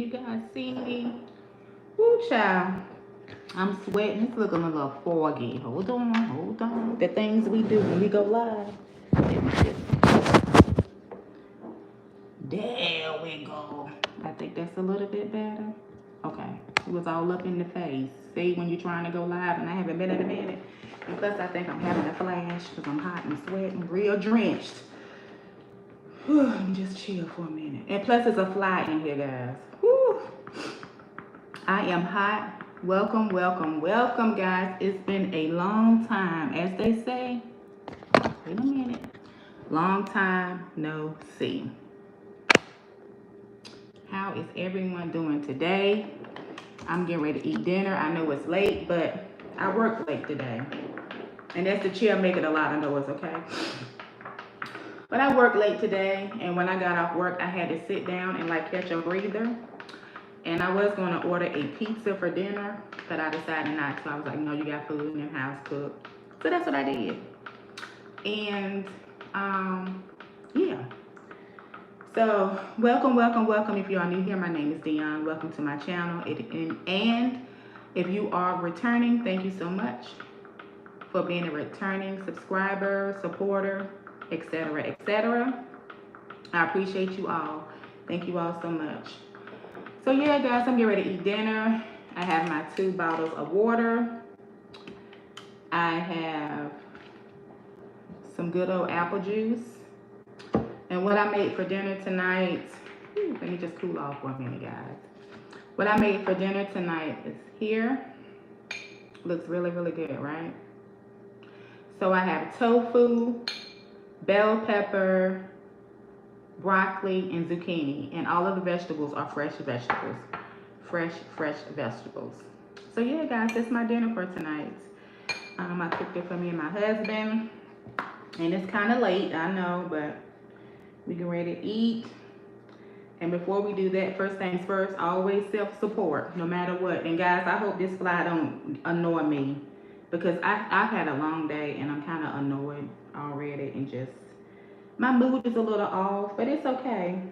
you guys see me? Woo, child. I'm sweating. It's looking a little foggy. Hold on, hold on. The things we do when we go live. There we go. I think that's a little bit better. Okay. It was all up in the face. See, when you're trying to go live and I haven't been in a minute. And plus, I think I'm having a flash because I'm hot and sweating, real drenched. Let me just chill for a minute. And plus, there's a fly in here, guys. Whew. I am hot. Welcome, welcome, welcome, guys. It's been a long time, as they say. Wait a minute. Long time no see. How is everyone doing today? I'm getting ready to eat dinner. I know it's late, but I worked late today. And that's the chair making a lot of noise, okay? But I worked late today, and when I got off work, I had to sit down and like catch a breather. And I was going to order a pizza for dinner, but I decided not to. I was like, no, you got food in your house cooked. So that's what I did. And yeah. So welcome, welcome, welcome. If you are new here, my name is Dionne. Welcome to my channel. And if you are returning, thank you so much for being a returning subscriber, supporter, etc., etc. I appreciate you all. Thank you all so much. So yeah, guys, I'm getting ready to eat dinner. I have my 2 bottles of water. I have some good old apple juice. And what I made for dinner tonight, let me just cool off for a minute, guys. What I made for dinner tonight is here. Looks really, really good, right? So I have tofu, bell pepper, broccoli, and zucchini. And all of the vegetables are fresh vegetables. Fresh vegetables. So yeah, guys, that's my dinner for tonight. I cooked it for me and my husband. And it's kind of late, I know, but we get ready to eat. And before we do that, first things first, always self-support, no matter what. And guys, I hope this fly don't annoy me, because I've had a long day and I'm kind of annoyed already, and just my mood is a little off, but it's okay.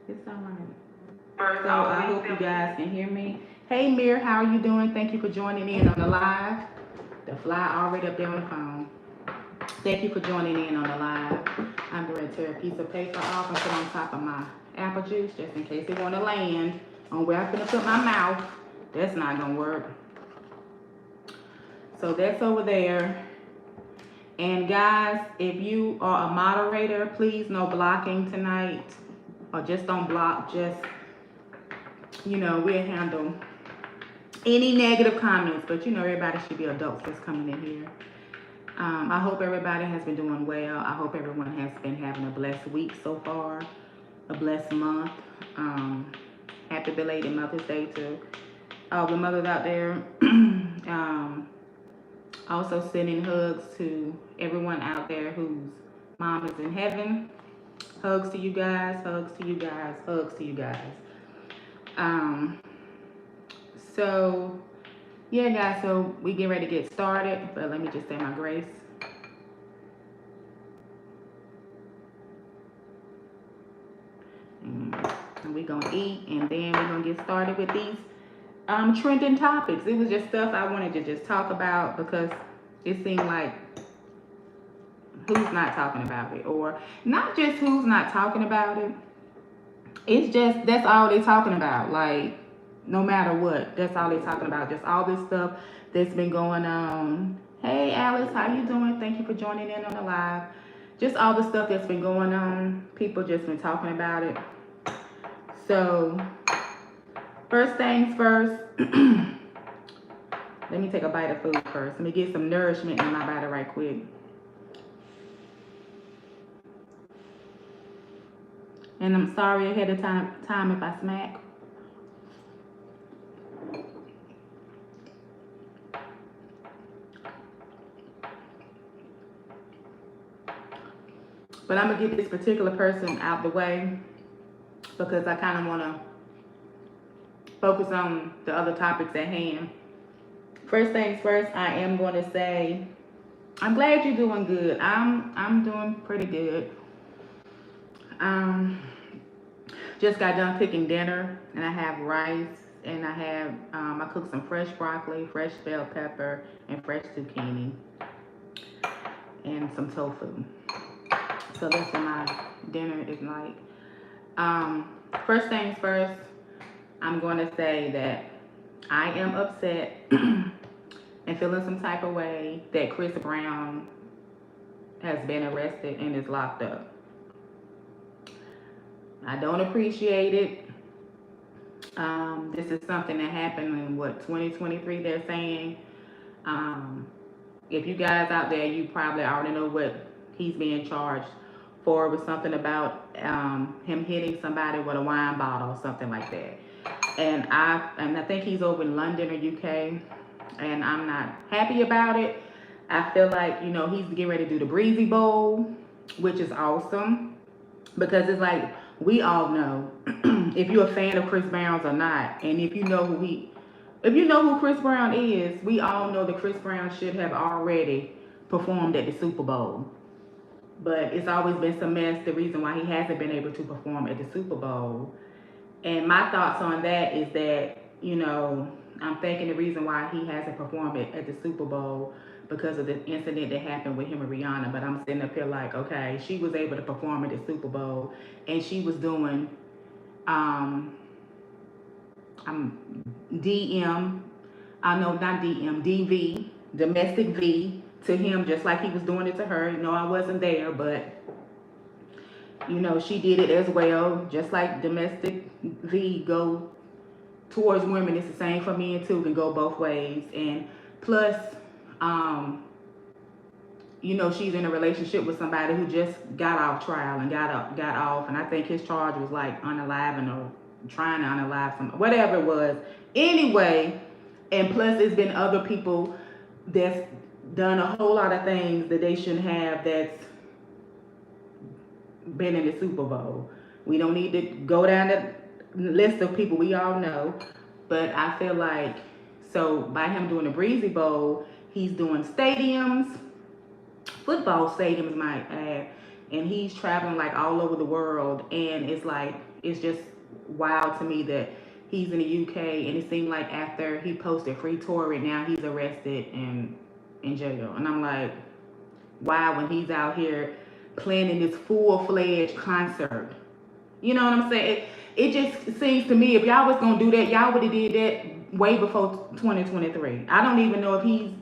It's all right. So I hope you guys can hear me. Hey Mir, how are you doing? Thank you for joining in on the live. The fly already up there on the phone. Thank you for joining in on the live. I'm going to tear a piece of paper off and put on top of my apple juice just in case it want to land on where I'm going to put my mouth. That's not going to work. So that's over there. And guys, if you are a moderator, please no blocking tonight. Or just don't block. Just, we'll handle any negative comments. But everybody should be adults that's coming in here. I hope everybody has been doing well. I hope everyone has been having a blessed week so far, a blessed month. Happy belated Mother's Day to all the mothers out there. Also sending hugs to everyone out there whose mom is in heaven. Hugs to you guys, hugs to you guys, hugs to you guys. So yeah, guys, so we get ready to get started, but let me just say my grace. And we're going to eat, and then we're going to get started with these trending topics. It was just stuff I wanted to just talk about, because it seemed like who's not talking about it, or not just who's not talking about it. It's just, that's all they're talking about. Like, no matter what, that's all they're talking about. Just all this stuff that's been going on. Hey Alice, how you doing? Thank you for joining in on the live. Just all the stuff that's been going on. People just been talking about it. So first things first. Let me take a bite of food first. Let me get some nourishment in my body right quick. And I'm sorry ahead of time if I smack. But I'm going to get this particular person out the way, because I kind of want to focus on the other topics at hand. First things first, I am going to say, I'm glad you're doing good. I'm doing pretty good. Just got done cooking dinner, and I have rice, and I cooked some fresh broccoli, fresh bell pepper, and fresh zucchini, and some tofu. So that's what my dinner is like. First things first, I'm going to say that I am upset and feeling some type of way that Chris Brown has been arrested and is locked up. I don't appreciate it. This is something that happened in 2023, they're saying. Um, if you guys out there, you probably already know what he's being charged for. It was something about him hitting somebody with a wine bottle or something like that. And I think he's over in London or UK, and I'm not happy about it. I feel like, he's getting ready to do the Breezy Bowl, which is awesome, because it's like, we all know if you're a fan of Chris Brown's or not, and if you know who Chris Brown is, we all know that Chris Brown should have already performed at the Super Bowl. But it's always been some mess, the reason why he hasn't been able to perform at the Super Bowl. And my thoughts on that is that, I'm thinking the reason why he hasn't performed at the Super Bowl because of the incident that happened with him and Rihanna. But I'm sitting up here like, okay, she was able to perform at the Super Bowl, and she was doing DM, I know not DM, DV, domestic V to him, just like he was doing it to her. I wasn't there, but she did it as well, just like domestic V go towards women. It's the same for men too, can go both ways. And plus, she's in a relationship with somebody who just got off trial and got off, and I think his charge was like unaliving or trying to unalive some, whatever it was. Anyway, and plus it's been other people that's done a whole lot of things that they shouldn't have, that's been in the Super Bowl. We don't need to go down the list of people we all know, but I feel like, so by him doing the Breezy Bowl, he's doing stadiums, football stadiums might add, and he's traveling like all over the world, and it's just wild to me that he's in the UK, and it seemed like after he posted Free Tory, now he's arrested and in jail. And I'm like, why, when he's out here planning this full-fledged concert? You know what I'm saying? It just seems to me, if y'all was gonna do that, y'all would have did that way before 2023. I don't even know if he's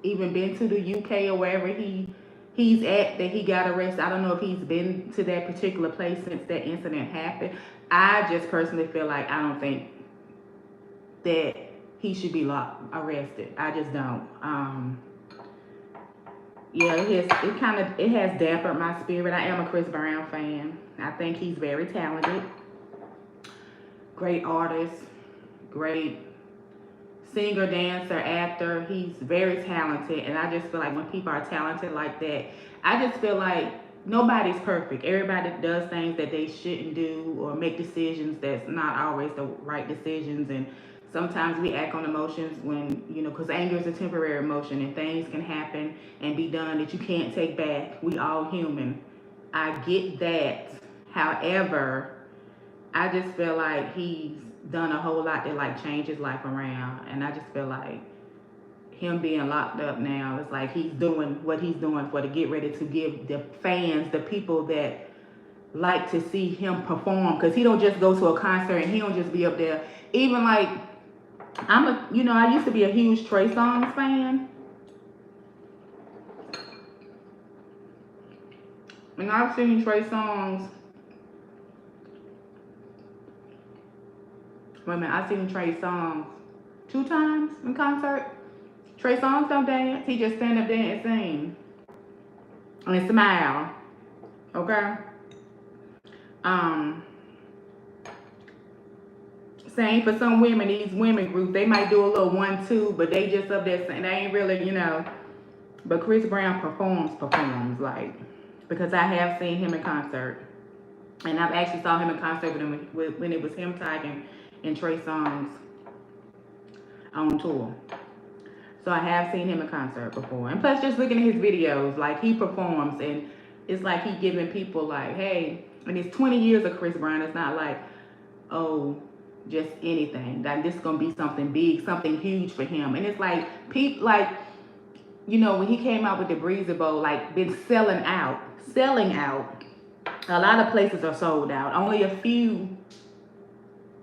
even been to the UK or wherever he's at that he got arrested. I don't know if he's been to that particular place since that incident happened. I just personally feel like, I don't think that he should be arrested. I just don't. Yeah, it has dampened my spirit. I am a Chris Brown fan. I think he's very talented, great artist, great singer, dancer, actor. He's very talented, and I just feel like when people are talented like that, I just feel like nobody's perfect. Everybody does things that they shouldn't do or make decisions that's not always the right decisions, and sometimes we act on emotions when, because anger is a temporary emotion, and things can happen and be done that you can't take back. We all human. I get that. However, I just feel like he's done a whole lot to like change his life around, and I just feel like him being locked up now, it's like he's doing what he's doing to get ready to give the fans, the people that like to see him perform, because he don't just go to a concert and he don't just be up there. Even like, I used to be a huge Trey Songz fan, and I've seen Trey Songz. I've seen Trey Songz 2 times in concert. Trey Songz don't dance. He just stand up there and sing and smile. Okay. Same for some women. These women groups, they might do a little 1-2, but they just up there saying they ain't really, But Chris Brown performs like, because I have seen him in concert, and I've actually saw him in concert when it was him, Tiger, and Trey Songz on tour. So I have seen him in concert before, and plus just looking at his videos, like he performs, and it's like he giving people like, hey, And it's 20 years of Chris Brown. It's not like, oh, just anything. Like this is gonna be something big, something huge for him. And it's like people like, you know, when he came out with the Breezy Bowl, like been selling out. A lot of places are sold out. Only a few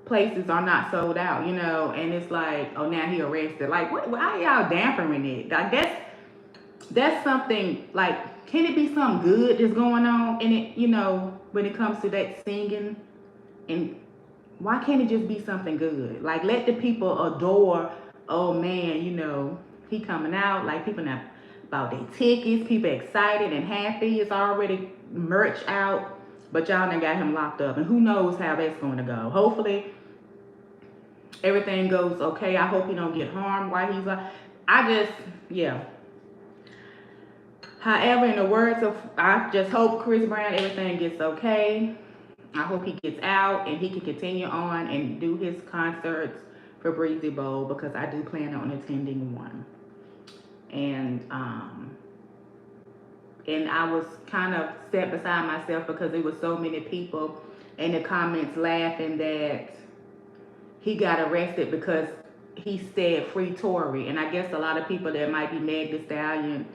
places are not sold out, you know, and it's like, oh, now he arrested. Like, what? Why y'all dampering it? Like, that's something. Like, can it be something good that's going on in it? You know, when it comes to that singing, and why can't it just be something good? Like, let the people adore. Oh man, you know, he coming out. Like, people not about their tickets. People excited and happy. It's already merch out. But y'all done got him locked up, and who knows how that's going to go. Hopefully everything goes okay. I hope he don't get harmed while he's yeah. However, in the words of, I just hope Chris Brown, everything gets okay. I hope he gets out and he can continue on and do his concerts for Breezy Bowl, because I do plan on attending one. And I was kind of set beside myself because there was so many people in the comments laughing that he got arrested because he said free Tory. And I guess a lot of people that might be Meg Thee Stallion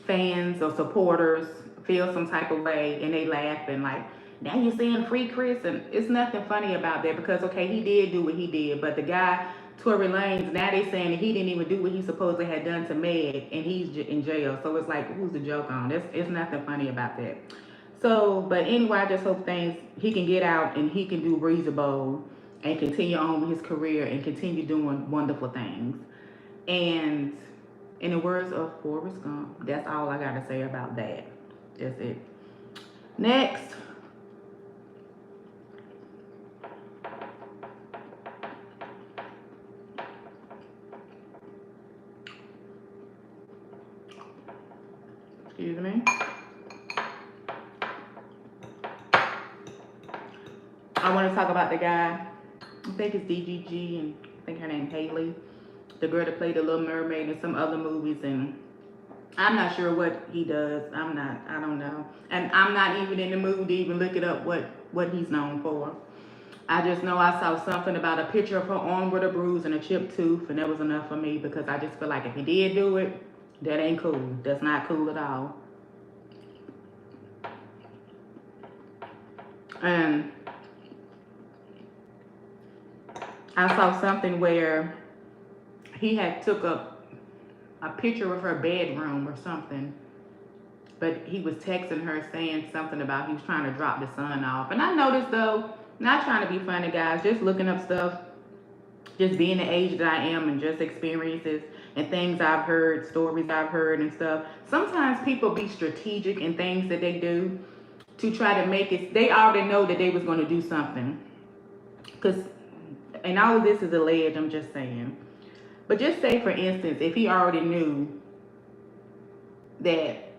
fans or supporters feel some type of way, and they laughing like, now you're saying free Chris. And it's nothing funny about that, because okay, he did do what he did, but the guy Tory Lanez, now they saying that he didn't even do what he supposedly had done to Meg, and he's in jail. So it's like, who's the joke on? It's nothing funny about that. So, but anyway, I just hope he can get out and he can do Breezy Bowl and continue on with his career and continue doing wonderful things. And in the words of Forrest Gump, that's all I got to say about that. That's it. Next. Excuse me. I want to talk about the guy, I think it's DDG, and I think her name Haley, the girl that played the Little Mermaid in some other movies, and I'm not sure what he does. I don't know. And I'm not even in the mood to even look it up what he's known for. I just know I saw something about a picture of her arm with a bruise and a chipped tooth, and that was enough for me, because I just feel like if he did do it, that ain't cool. That's not cool at all. And I saw something where he had took a picture of her bedroom or something, but he was texting her saying something about he was trying to drop the sun off. And I noticed, though, not trying to be funny, guys, just looking up stuff, just being the age that I am, and just experiences and things I've heard, stories I've heard and stuff. Sometimes people be strategic in things that they do to try to make it, they already know that they was going to do something. Because, and all of this is alleged, I'm just saying. But just say, for instance, if he already knew that,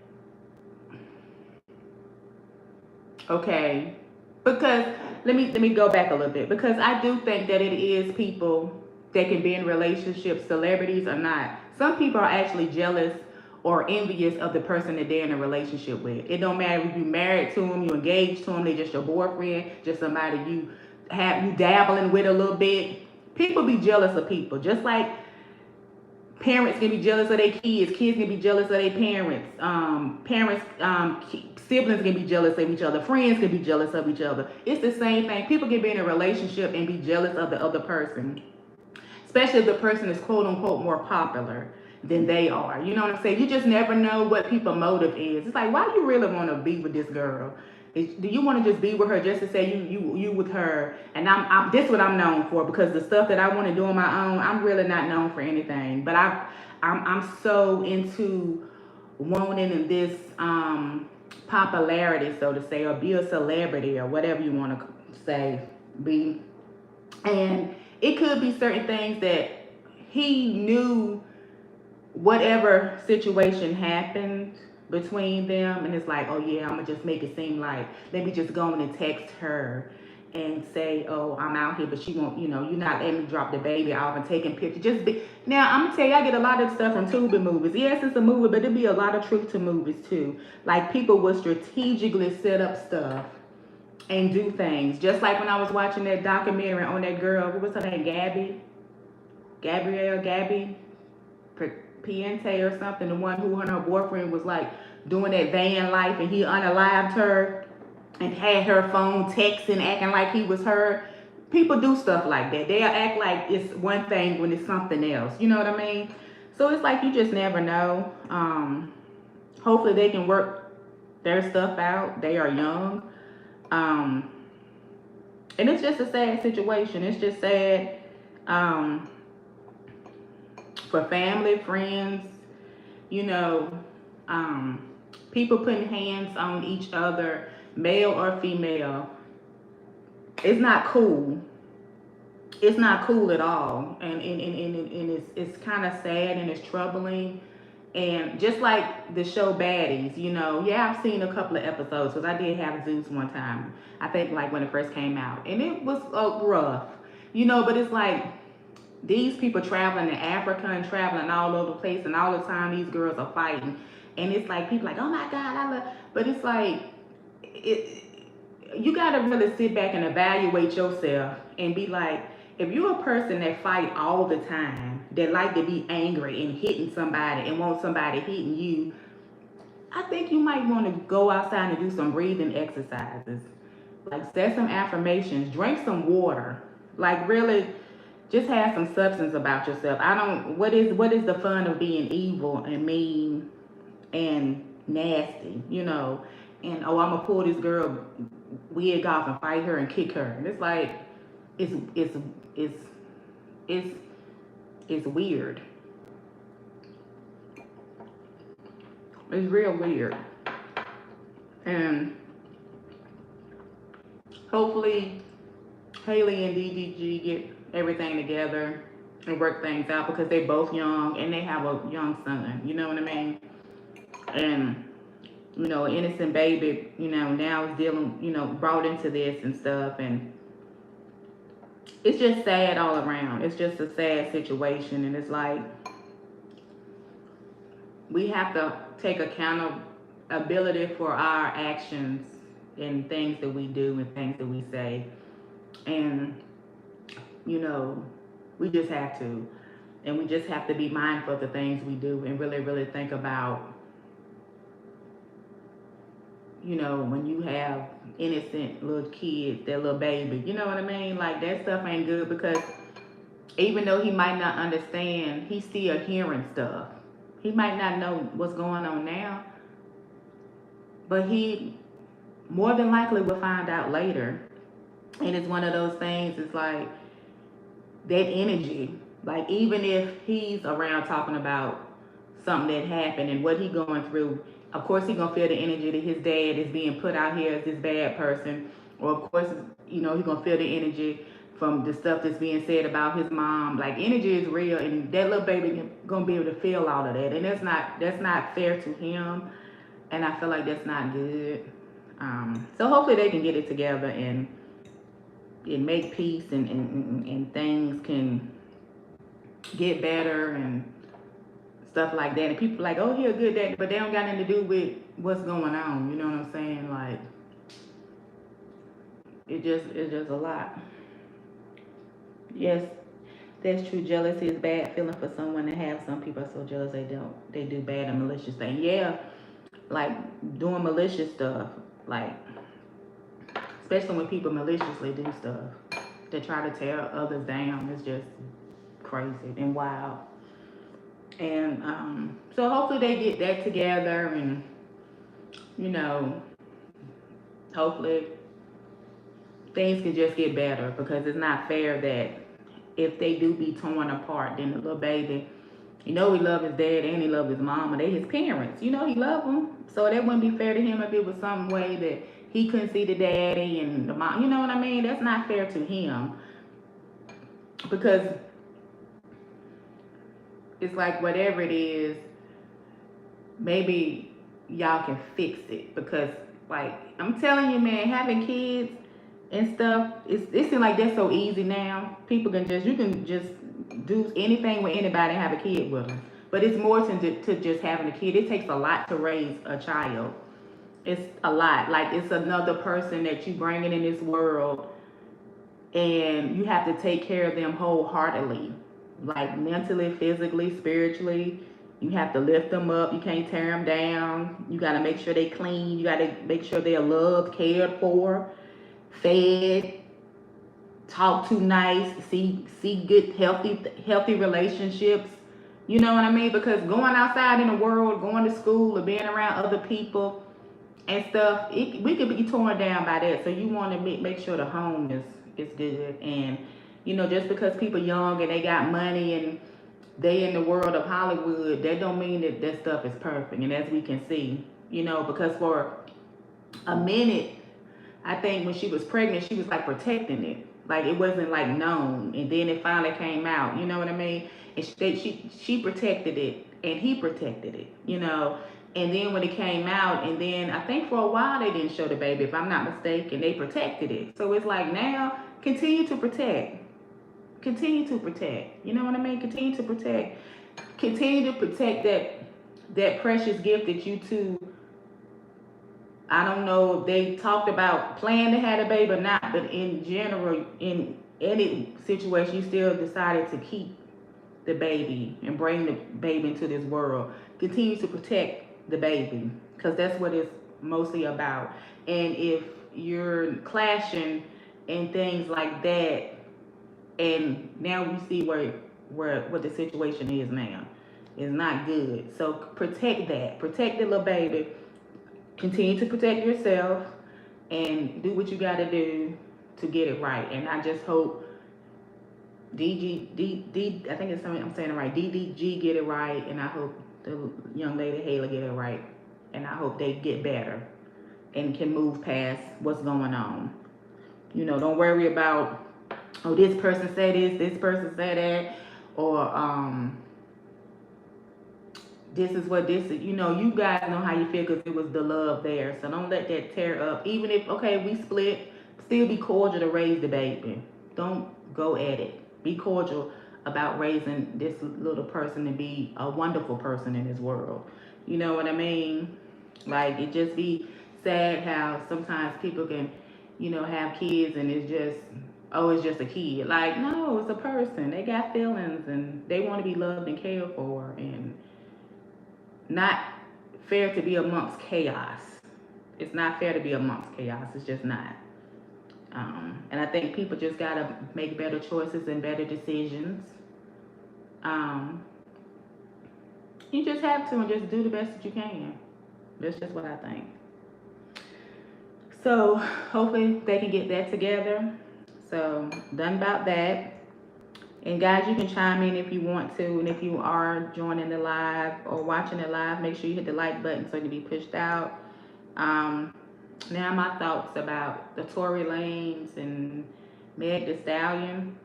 okay, because let me go back a little bit, because I do think that it is people that can be in relationships, celebrities or not. Some people are actually jealous or envious of the person that they're in a relationship with. It don't matter if you married to them, you engaged to them, they just your boyfriend, just somebody you dabbling with a little bit. People be jealous of people, just like parents can be jealous of their kids can be jealous of their parents, siblings can be jealous of each other, friends can be jealous of each other. It's the same thing. People can be in a relationship and be jealous of the other person, especially if the person is quote unquote more popular than they are. You know what I'm saying? You just never know what people's motive is. It's like, why do you really want to be with this girl? Do you want to just be with her just to say you with her? And I'm this is what I'm known for, because the stuff that I want to do on my own, I'm really not known for anything. But I'm so into wanting this popularity, so to say, or be a celebrity or whatever you want to say, be. And it could be certain things that he knew, whatever situation happened between them, and it's like, oh yeah, I'm gonna just make it seem like, let me just go in and text her and say, oh, I'm out here, but she won't, you're not letting me drop the baby off and taking pictures. Now, I'm gonna tell you, I get a lot of stuff from Tubi movies. Yes, it's a movie, but there be a lot of truth to movies too. Like people will strategically set up stuff and do things. Just like when I was watching that documentary on that girl, what was her name, Gabby Piente or something, the one who her boyfriend was like doing that van life and he unalived her and had her phone texting, acting like he was her. People do stuff like that. They'll act like it's one thing when it's something else. You know what I mean? So it's like you just never know. Hopefully they can work their stuff out. They are young. And it's just a sad situation. It's just sad for family, friends, you know, people putting hands on each other, male or female. It's not cool. It's not cool at all. And it's kind of sad and it's troubling. And just like the show Baddies, yeah, I've seen a couple of episodes because I did have Zeus one time. I think like when it first came out. And it was rough, but it's like these people traveling to Africa and traveling all over the place, and all the time these girls are fighting. And it's like people like, oh my God, I love, but it's like, you got to really sit back and evaluate yourself and be like, if you're a person that fight all the time, that like to be angry and hitting somebody and want somebody hitting you, I think you might want to go outside and do some breathing exercises. Like set some affirmations, drink some water. Like really just have some substance about yourself. What is the fun of being evil and mean and nasty, and oh, I'm gonna pull this girl wig off and fight her and kick her. And it's like it's weird. It's real weird. And hopefully Haley and DDG get everything together and work things out because they're both young and they have a young son, you know what I mean? And an innocent baby, now is dealing, brought into this and stuff, and it's just sad all around. It's just a sad situation, and it's like we have to take accountability for our actions and things that we do and things that we say, and we just have to, and we just have to be mindful of the things we do and really, really think about, when you have innocent little kids, that little baby, you know what I mean? Like that stuff ain't good because even though he might not understand, he's still hearing stuff. He might not know what's going on now, but he more than likely will find out later. And it's one of those things, it's like that energy, like even if he's around talking about something that happened and what he going through, of course he gonna feel the energy that his dad is being put out here as this bad person, or of course he gonna feel the energy from the stuff that's being said about his mom. Like energy is real, and that little baby gonna be able to feel all of that, and that's not fair to him, and I feel like that's not good. So hopefully they can get it together and make peace, and things can get better and stuff like that. And people like, oh, he'll good that, but they don't got nothing to do with what's going on. You know what I'm saying? Like it's just a lot. Yes, that's true. Jealousy is bad feeling for someone to have. Some people are so jealous they do bad and malicious things. Yeah, like doing malicious stuff, like especially when people maliciously do stuff to try to tear others down. It's just crazy and wild. And so hopefully they get that together, and hopefully things can just get better, because it's not fair that if they do be torn apart, then the little baby, he love his dad and he love his mom, and they his parents. He love them. So that wouldn't be fair to him if it was some way that he couldn't see the daddy and the mom. You know what I mean? That's not fair to him, because it's like whatever it is, maybe y'all can fix it. Because like I'm telling you, man, having kids, and stuff. It seems like that's so easy now. You can just do anything with anybody and have a kid with them. But it's more to just having a kid. It takes a lot to raise a child. It's a lot. Like it's another person that you bringing in this world, and you have to take care of them wholeheartedly, like mentally, physically, spiritually. You have to lift them up. You can't tear them down. You got to make sure they clean. You got to make sure they're loved, cared for, fed, talk to nice, see good, healthy relationships. You know what I mean? Because going outside in the world, going to school, or being around other people and stuff, we could be torn down by that. So you want to make sure the home is good. And just because people young and they got money and they in the world of Hollywood, that don't mean that that stuff is perfect. And as we can see, because for a minute, I think when she was pregnant, she was like protecting it. Like it wasn't like known, and then it finally came out. You know what I mean? And she protected it, and he protected it. And then when it came out, and then I think for a while they didn't show the baby, if I'm not mistaken, they protected it. So it's like now, continue to protect. You know what I mean? Continue to protect that precious gift that you two. I don't know if they talked about planning to have a baby or not, but in general, in any situation, you still decided to keep the baby and bring the baby into this world. Continue to protect the baby, because that's what it's mostly about. And if you're clashing and things like that, and now we see what the situation is now, is not good. So protect that. Protect the little baby. Continue to protect yourself and do what you got to do to get it right. And I just hope I think it's something I'm saying it right. DDG get it right, and I hope the young lady Haley get it right, and I hope they get better and can move past what's going on. Don't worry about, oh, this person said this person said that, or this is what this is. You guys know how you feel because it was the love there. So don't let that tear up. Even if, okay, we split, still be cordial to raise the baby. Don't go at it. Be cordial about raising this little person to be a wonderful person in this world. You know what I mean? Like, it just be sad how sometimes people can, have kids and it's just, oh, it's just a kid. Like, no, it's a person. They got feelings and they want to be loved and cared for, and not fair to be amongst chaos. It's not fair to be amongst chaos. It's just not. And I think people just gotta make better choices and better decisions. Um, you just have to, and just do the best that you can. That's just what I think. So hopefully they can get that together. So done about that. And guys, you can chime in if you want to, and if you are joining the live or watching the live, make sure you hit the like button so you can be pushed out. Now my thoughts about the Tory Lanez and Meg Thee Stallion.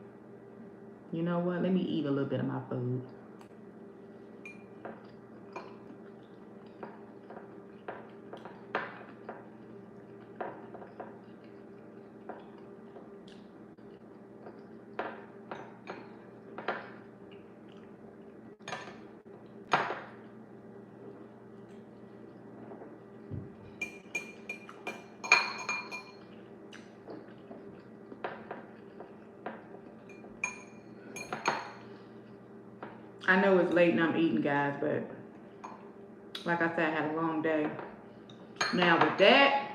You know what? Let me eat a little bit of my food. I know it's late and I'm eating, guys, but like I said, I had a long day. Now with that,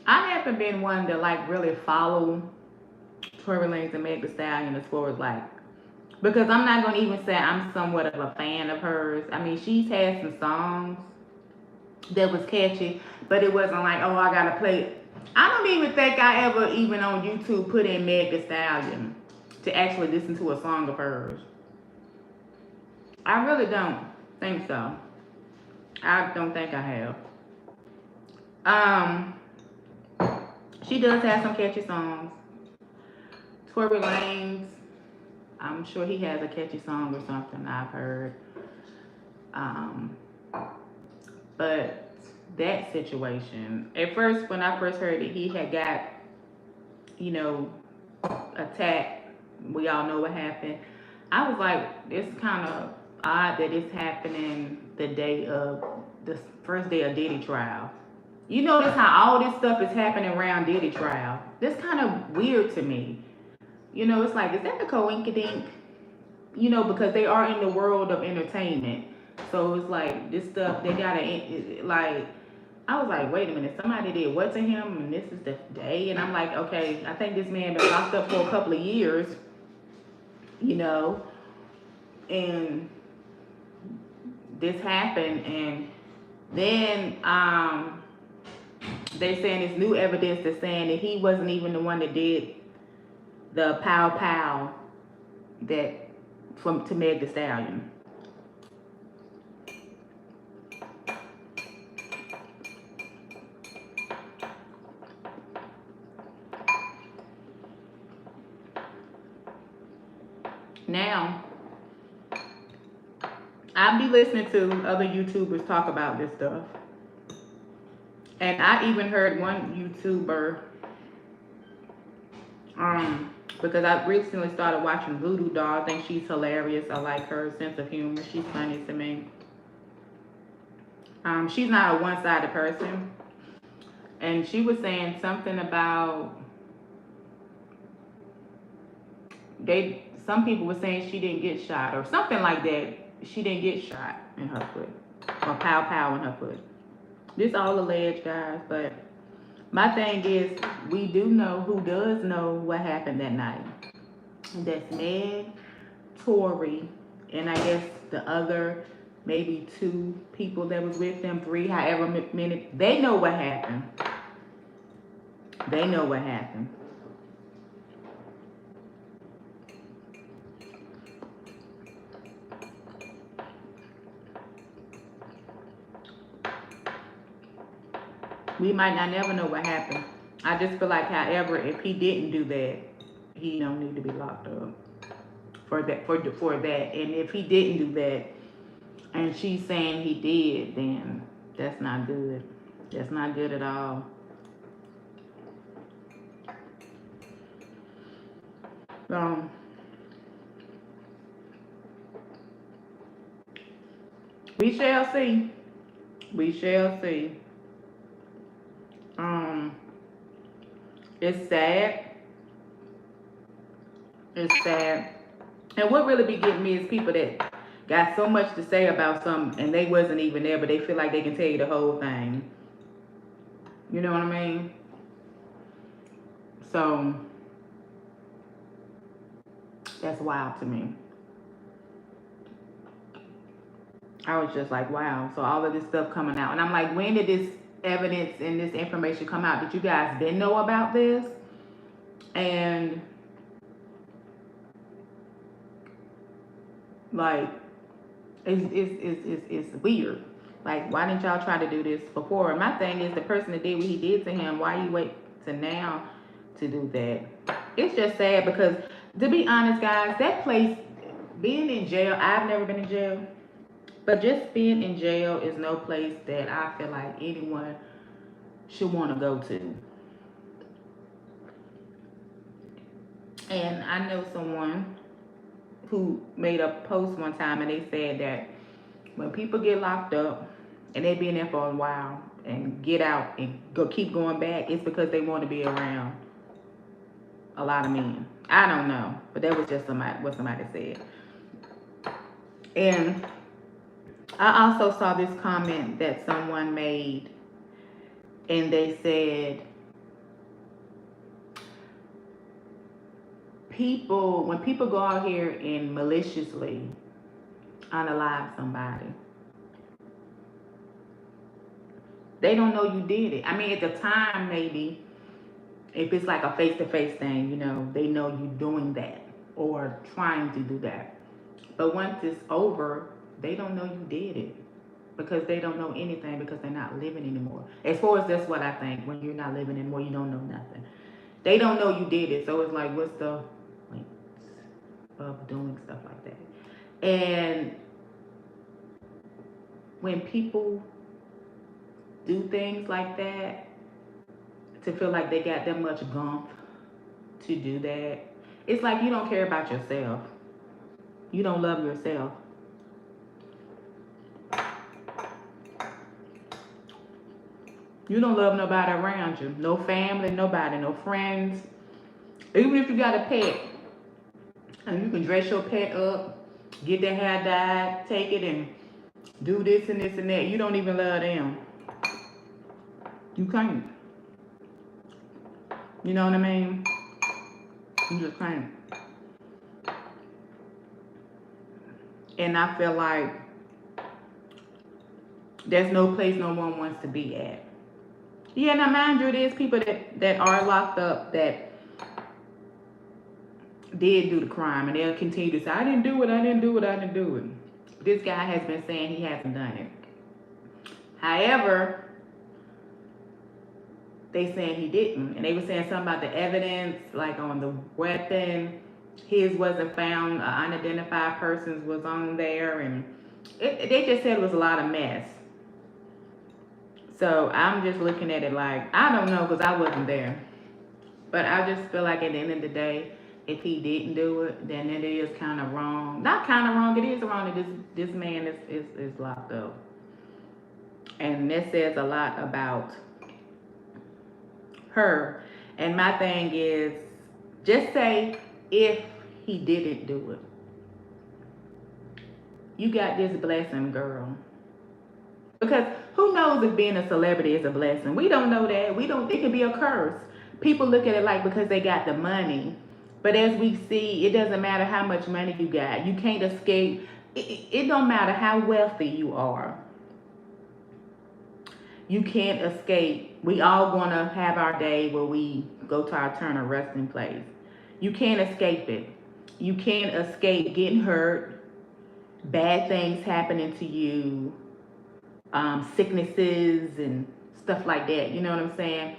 I haven't been one to like really follow Tory Lanez and Meg Thee Stallion as far as like, because I'm not gonna even say I'm somewhat of a fan of hers. I mean, she's had some songs that was catchy, but it wasn't like, oh, I gotta play it. I don't even think I ever, even on YouTube, put in Meg Thee Stallion to actually listen to a song of hers. I really don't think so. I don't think I have. She does have some catchy songs. Tory Lanez, I'm sure he has a catchy song or something I've heard. But that situation, at first, when I first heard that he had got, you know, attacked, we all know what happened. I was like, it's kind of odd that it's happening the day of the first day of Diddy trial. You notice how all this stuff is happening around Diddy trial. That's kind of weird to me. You know, it's like, is that a coincidence? You know, because they are in the world of entertainment. So it's like this stuff they gotta like. I was like, wait a minute, somebody did what to him, and this is the day, and I'm like, okay, I think this man been locked up for a couple of years, you know, and this happened, and then they saying this new evidence that's saying that he wasn't even the one that did the pow pow that from to Meg the Stallion. Now, I be listening to other YouTubers talk about this stuff. And I even heard one YouTuber, because I recently started watching Voodoo Doll. I think she's hilarious. I like her sense of humor. She's funny to me. She's not a one-sided person. And she was saying something about some people were saying she didn't get shot or something like that. She didn't get shot in her foot or pow pow in her foot. This all alleged, guys, but my thing is, we do know who does know what happened that night. And that's Meg, Tory, and I guess the other maybe 2 people that was with them, 3, however many. They know what happened. They know what happened. We might not never know what happened. I just feel like, however, if he didn't do that, he don't need to be locked up for that. And if he didn't do that, and she's saying he did, then that's not good. That's not good at all. We shall see. We shall see. It's sad. It's sad. And what really be getting me is people that got so much to say about something and they wasn't even there, but they feel like they can tell you the whole thing. You know what I mean? So that's wild to me. I was just like, wow. So all of this stuff coming out. And I'm like, when did this evidence and this information come out? Did you guys didn't know about this? And like, it's weird. Like, why didn't y'all try to do this before? And my thing is, the person that did what he did to him, why you wait to now to do that? It's just sad because, to be honest, guys, that place, being in jail, I've never been in jail, but just being in jail is no place that I feel like anyone should want to go to. And I know someone who made a post one time and they said that when people get locked up and they be in there for a while and get out and keep going back, it's because they want to be around a lot of men. I don't know, but that was just what somebody said. And I also saw this comment that someone made, and they said, when people go out here and maliciously unalive somebody, they don't know you did it. I mean, at the time, maybe, if it's like a face-to-face thing, you know, they know you doing that or trying to do that. But once it's over, they don't know you did it because they don't know anything because they're not living anymore. As far as that's what I think. When you're not living anymore, you don't know nothing. They don't know you did it. So it's like, what's the point of doing stuff like that? And when people do things like that, to feel like they got that much gump to do that. It's like you don't care about yourself. You don't love yourself. You don't love nobody around you. No family, nobody, no friends. Even if you got a pet, and you can dress your pet up, get their hair dyed, take it and do this and this and that. You don't even love them. You can't. You know what I mean? You just can't. And I feel like there's no place no one wants to be at. Yeah, now mind you, there's people that are locked up that did do the crime, and they'll continue to say, I didn't do it, I didn't do it, I didn't do it. This guy has been saying he hasn't done it. However, they saying he didn't, and they were saying something about the evidence, like on the weapon, his wasn't found, unidentified persons was on there, and they just said it was a lot of mess. So I'm just looking at it like, I don't know, because I wasn't there. But I just feel like at the end of the day, if he didn't do it, then it is kind of wrong. Not kind of wrong, it is wrong that this man is locked up. And that says a lot about her. And my thing is, just say if he didn't do it. You got this blessing, girl. Because who knows if being a celebrity is a blessing? We don't know that. It can be a curse. People look at it like because they got the money. But as we see, it doesn't matter how much money you got. You can't escape. It don't matter how wealthy you are. You can't escape. We all gonna have our day where we go to our turn of resting place. You can't escape it. You can't escape getting hurt, bad things happening to you, sicknesses and stuff like that. You know what I'm saying?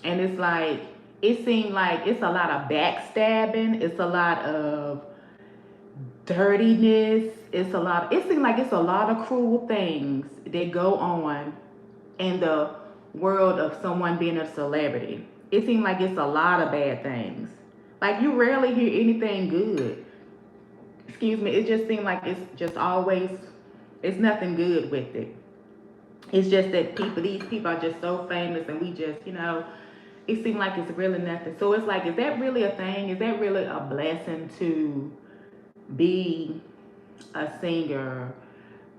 And it's like, it seemed like it's a lot of backstabbing. It's a lot of dirtiness. It seems like it's a lot of cruel things that go on in the world of someone being a celebrity. It seems like it's a lot of bad things. Like you rarely hear anything good. Excuse me. It just seems like it's just always, it's nothing good with it. It's just that these people are just so famous, and we just, it seems like it's really nothing. So it's like, is that really a thing? Is that really a blessing to be a singer?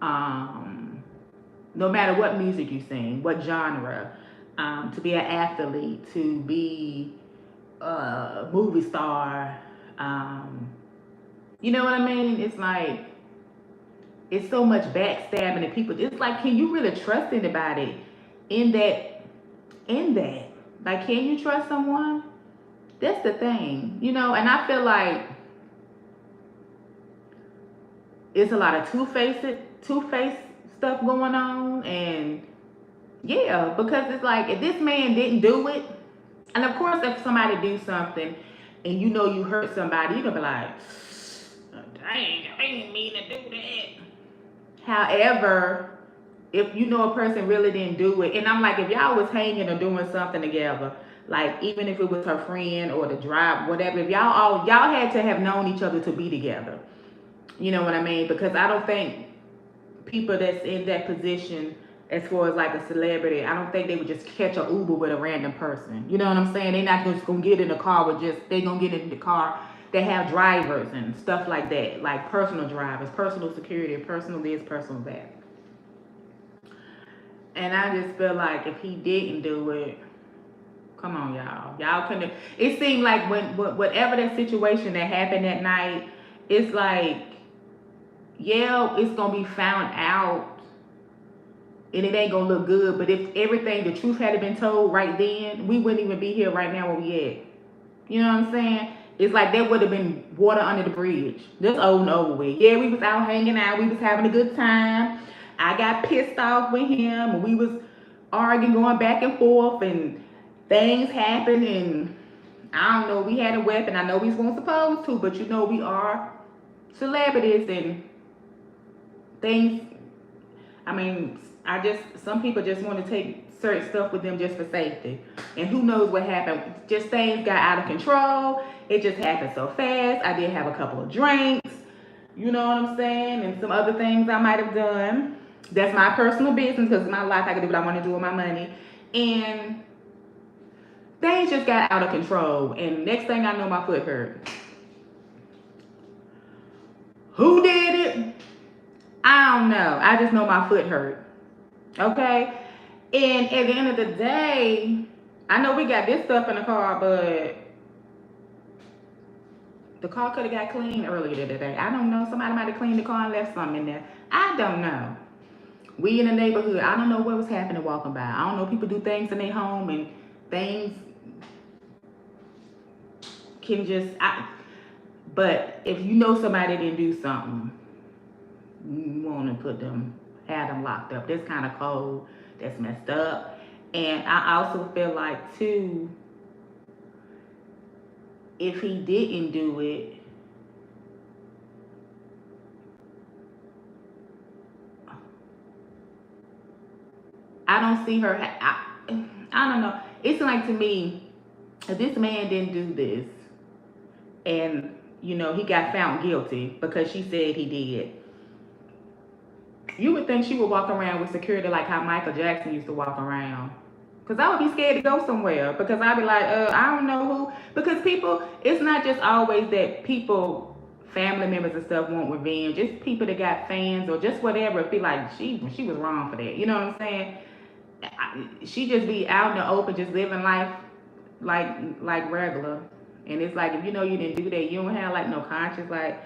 No matter what music you sing, what genre, to be an athlete, to be a movie star, you know what I mean? It's like, it's so much backstabbing and people. It's like, can you really trust anybody in that? Like, can you trust someone? That's the thing, and I feel like it's a lot of two-faced stuff going on, and yeah, because it's like, if this man didn't do it, and of course if somebody do something and you hurt somebody, you're gonna be like, dang, I didn't mean to do that. However, if a person really didn't do it, and I'm like, if y'all was hanging or doing something together, like even if it was her friend or the drive, whatever, if y'all had to have known each other to be together. You know what I mean? Because I don't think people that's in that position, as far as like a celebrity, I don't think they would just catch an Uber with a random person. You know what I'm saying? They're not just gonna get in the car they gonna get in the car. They have drivers and stuff like that, like personal drivers, personal security, personal this, personal that. And I just feel like if he didn't do it, come on, y'all couldn't. It seemed like whatever that situation that happened that night, it's like, yeah, it's gonna be found out, and it ain't gonna look good. But if the truth had been told right then, we wouldn't even be here right now where we at. You know what I'm saying? It's like that would have been water under the bridge. That's old and over with. Yeah, we was out hanging out. We was having a good time. I got pissed off with him, and we was arguing, going back and forth, and things happened, and I don't know, we had a weapon. I know we weren't supposed to, but we are celebrities, and things, I mean, some people just want to take certain stuff with them just for safety. And who knows what happened. Just things got out of control. It just happened so fast. I did have a couple of drinks. You know what I'm saying? And some other things I might have done. That's my personal business because it's my life. I can do what I want to do with my money. And things just got out of control. And next thing I know, my foot hurt. Who did it? I don't know. I just know my foot hurt. Okay? And at the end of the day, I know we got this stuff in the car, but the car could have got cleaned earlier today. I don't know. Somebody might have cleaned the car and left something in there. I don't know. We in the neighborhood. I don't know what was happening walking by. I don't know. People do things in their home and things can just... But if you know somebody didn't do something, you want to have them locked up. That's kind of cold. That's messed up. And I also feel like, too, if he didn't do it, I don't see her. I don't know. It's like, to me, if this man didn't do this and, you know, he got found guilty because she said he did, you would think she would walk around with security like how Michael Jackson used to walk around. Because I would be scared to go somewhere. Because I'd be like, I don't know who. Because people, it's not just always that people, family members and stuff want revenge. It's people that got fans or just whatever. Feel like she was wrong for that. You know what I'm saying? She just be out in the open, just living life like regular. And it's like, if you know you didn't do that, you don't have like no conscience. Like,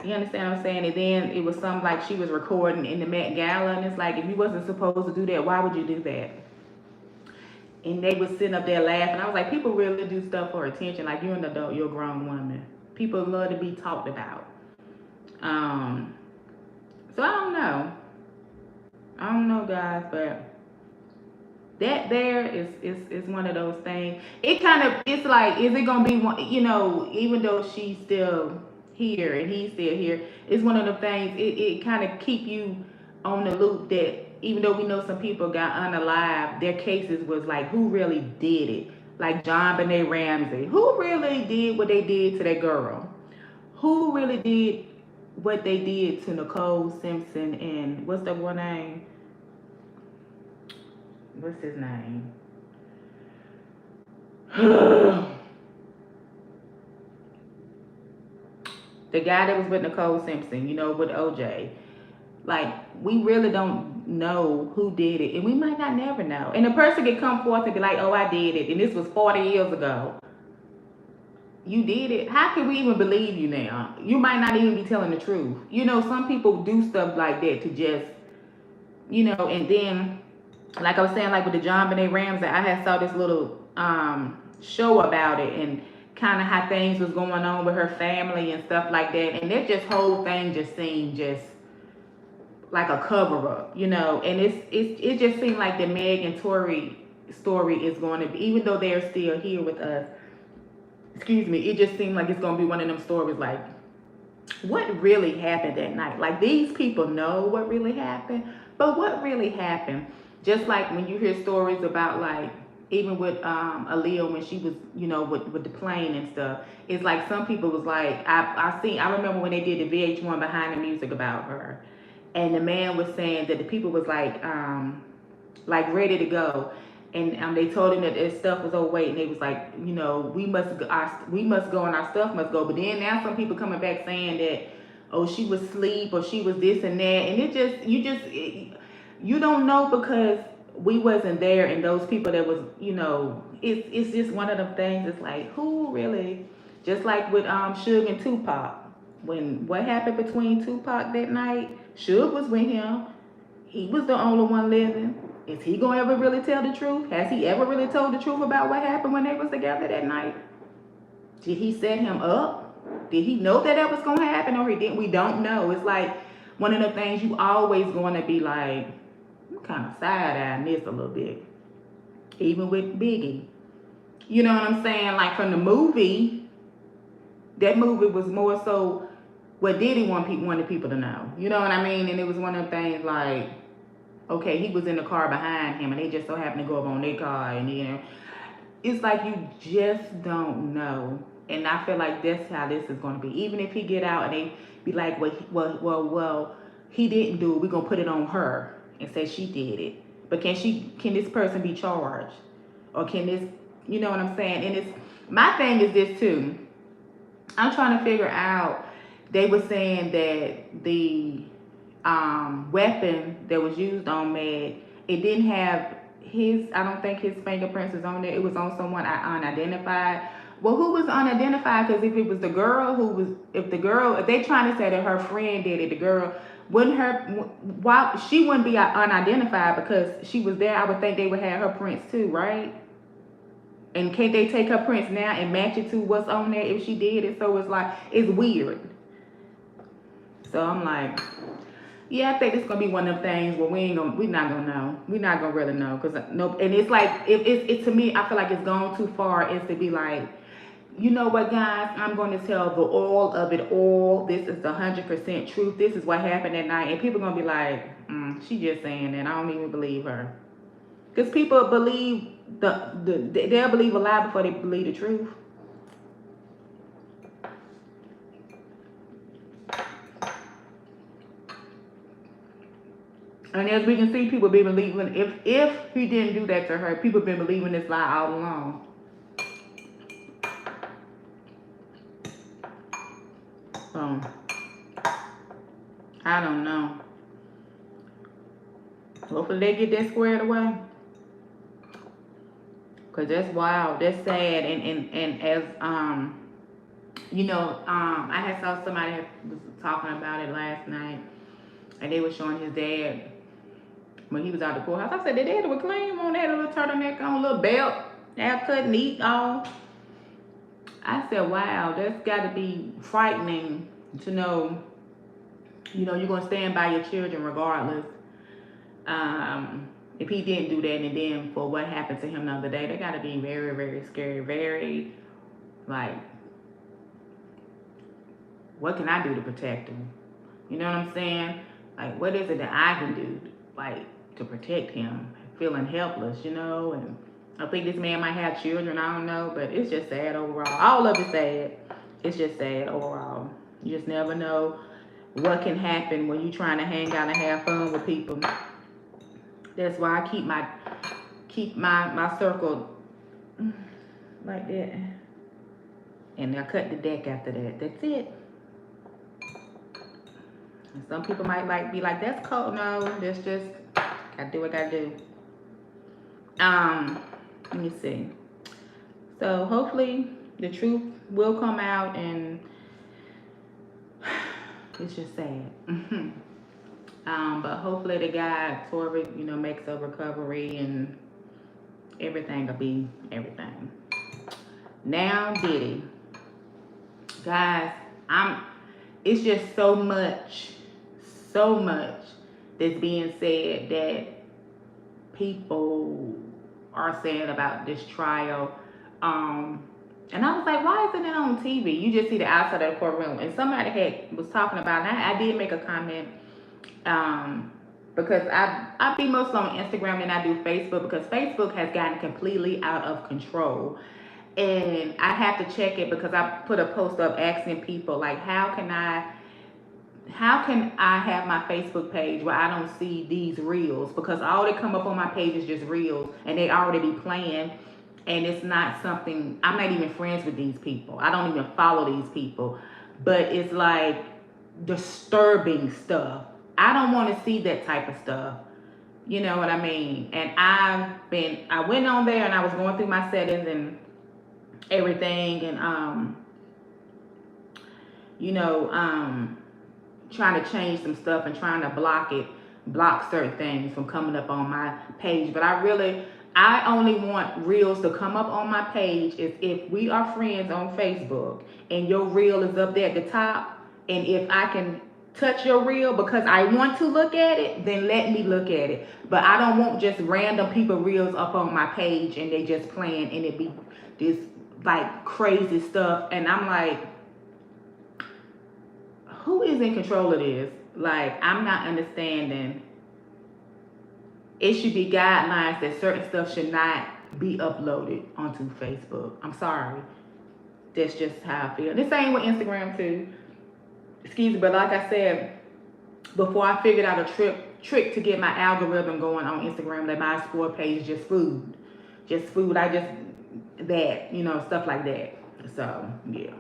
you understand what I'm saying? And then it was something like she was recording in the Met Gala, and it's like, if you wasn't supposed to do that, why would you do that? And they was sitting up there laughing. I was like, people really do stuff for attention. Like, you're an adult, you're a grown woman. People love to be talked about. So I don't know. I don't know, guys, but that there is one of those things. It kind of, it's like, is it gonna be one? You know, even though she's still here and he's still here, it's one of the things. It kind of keep you on the loop that even though we know some people got unalive, their cases was like, who really did it? Like JonBenet Ramsey, who really did what they did to that girl? Who really did what they did to Nicole Simpson and what's the one name? What's his name? The guy that was with Nicole Simpson, you know, with OJ. Like, we really don't know who did it. And we might not never know. And the person can come forth and be like, oh, I did it. And this was 40 years ago. You did it? How can we even believe you now? You might not even be telling the truth. You know, some people do stuff like that to just, you know, and then, like I was saying, like with the JonBenet Ramsey, I had saw this little show about it and kind of how things was going on with her family and stuff like that. And that just whole thing just seemed just like a cover up, you know. And it just seemed like the Meg and Tory story is going to be, even though they're still here with us, excuse me, it just seemed like it's going to be one of them stories like, what really happened that night? Like, these people know what really happened, but what really happened? Just like when you hear stories about, like, even with Aaliyah when she was, you know, with the plane and stuff, it's like some people was like, I remember when they did the VH1 Behind the Music about her, and the man was saying that the people was like ready to go, and they told him that their stuff was overweight, and they was like, you know, we must go and our stuff must go. But then now some people coming back saying that, oh, she was asleep or she was this and that, and it just you don't know because we wasn't there, and those people that was, you know, it's just one of them things. It's like, who really, just like with Suge and Tupac, when what happened between Tupac that night, Suge was with him, he was the only one living. Is he gonna ever really tell the truth? Has he ever really told the truth about what happened when they was together that night? Did he set him up? Did he know that was gonna happen, or he didn't? We don't know. It's like one of the things you always gonna be like, I'm kind of side-eyeing this a little bit. Even with Biggie. You know what I'm saying? Like from the movie, that movie was more so what Diddy wanted people to know. You know what I mean? And it was one of the things like, okay, he was in the car behind him and they just so happened to go up on their car, and you know, it's like you just don't know. And I feel like that's how this is going to be. Even if he get out and they be like, well, he didn't do it. We're gonna put it on her and say she did it. But can this person be charged, or can this, you know what I'm saying? And it's my thing is this too. I'm trying to figure out. They were saying that the weapon that was used on Meg, it didn't have his, I don't think his fingerprints is on there. It was on someone unidentified. Well, who was unidentified? Because if it was the girl who was, if they trying to say that her friend did it, the girl, wouldn't her, why, she wouldn't be unidentified because she was there. I would think they would have her prints too, right? And can't they take her prints now and match it to what's on there if she did it? So it's like, it's weird. So I'm like, yeah, I think it's gonna be one of them things where we're not gonna know. We're not gonna really know, cause no, and it's like it to me. I feel like it's gone too far. Is to be like, you know what, guys? I'm going to tell the all of it all. This is the 100% truth. This is what happened at night, and people gonna be like, she just saying that. I don't even believe her, cause people believe they'll believe a lie before they believe the truth. And as we can see, people be believing, if he didn't do that to her, people been believing this lie all along. So, I don't know. Hopefully they get that squared away. Because that's wild. That's sad. And as, you know, I had saw somebody was talking about it last night. And they were showing his dad when he was out of the courthouse. I said, the dad was clean on that, a little turtleneck on, a little belt, haircut, neat, all. I said, wow, that's got to be frightening to know, you know, you're going to stand by your children regardless. If he didn't do that, and then for what happened to him the other day, that got to be very, very scary. Very, like, what can I do to protect him? You know what I'm saying? Like, what is it that I can do, like, to protect him? Feeling helpless, you know? And I think this man might have children, I don't know, but it's just sad overall. All of it's sad. It's just sad overall. You just never know what can happen when you're trying to hang out and have fun with people. That's why I keep my circle like that. And I cut the deck after that. That's it. And some people might be like, that's cold. No, that's just, gotta do what I gotta do. Let me see. So hopefully the truth will come out, and it's just sad. But hopefully the guy, Tory, you know, makes a recovery and everything will be everything. Now Diddy. Guys, it's just so much that's being said that people are saying about this trial. And I was like, why isn't it on TV? You just see the outside of the courtroom. And somebody was talking about it. I did make a comment, because I be mostly on Instagram than I do Facebook, because Facebook has gotten completely out of control. And I have to check it, because I put a post up asking people, like, how can I have my Facebook page where I don't see these reels? Because all that come up on my page is just reels, and they already be playing, and it's not something, I'm not even friends with these people. I don't even follow these people. But it's like disturbing stuff. I don't want to see that type of stuff. You know what I mean? And I went on there and I was going through my settings and everything, and you know, trying to change some stuff and trying to block certain things from coming up on my page. But I only want reels to come up on my page if we are friends on Facebook and your reel is up there at the top, and if I can touch your reel because I want to look at it, then let me look at it. But I don't want just random people reels up on my page and they just playing and it be this like crazy stuff. And I'm like, who is in control of this? Like, I'm not understanding it should be guidelines that certain stuff should not be uploaded onto Facebook. I'm sorry. That's just how I feel. The same with Instagram too. Excuse me, but like I said, before I figured out a trick to get my algorithm going on Instagram, that my explore page just food. Just food. I just that, stuff like that. So yeah.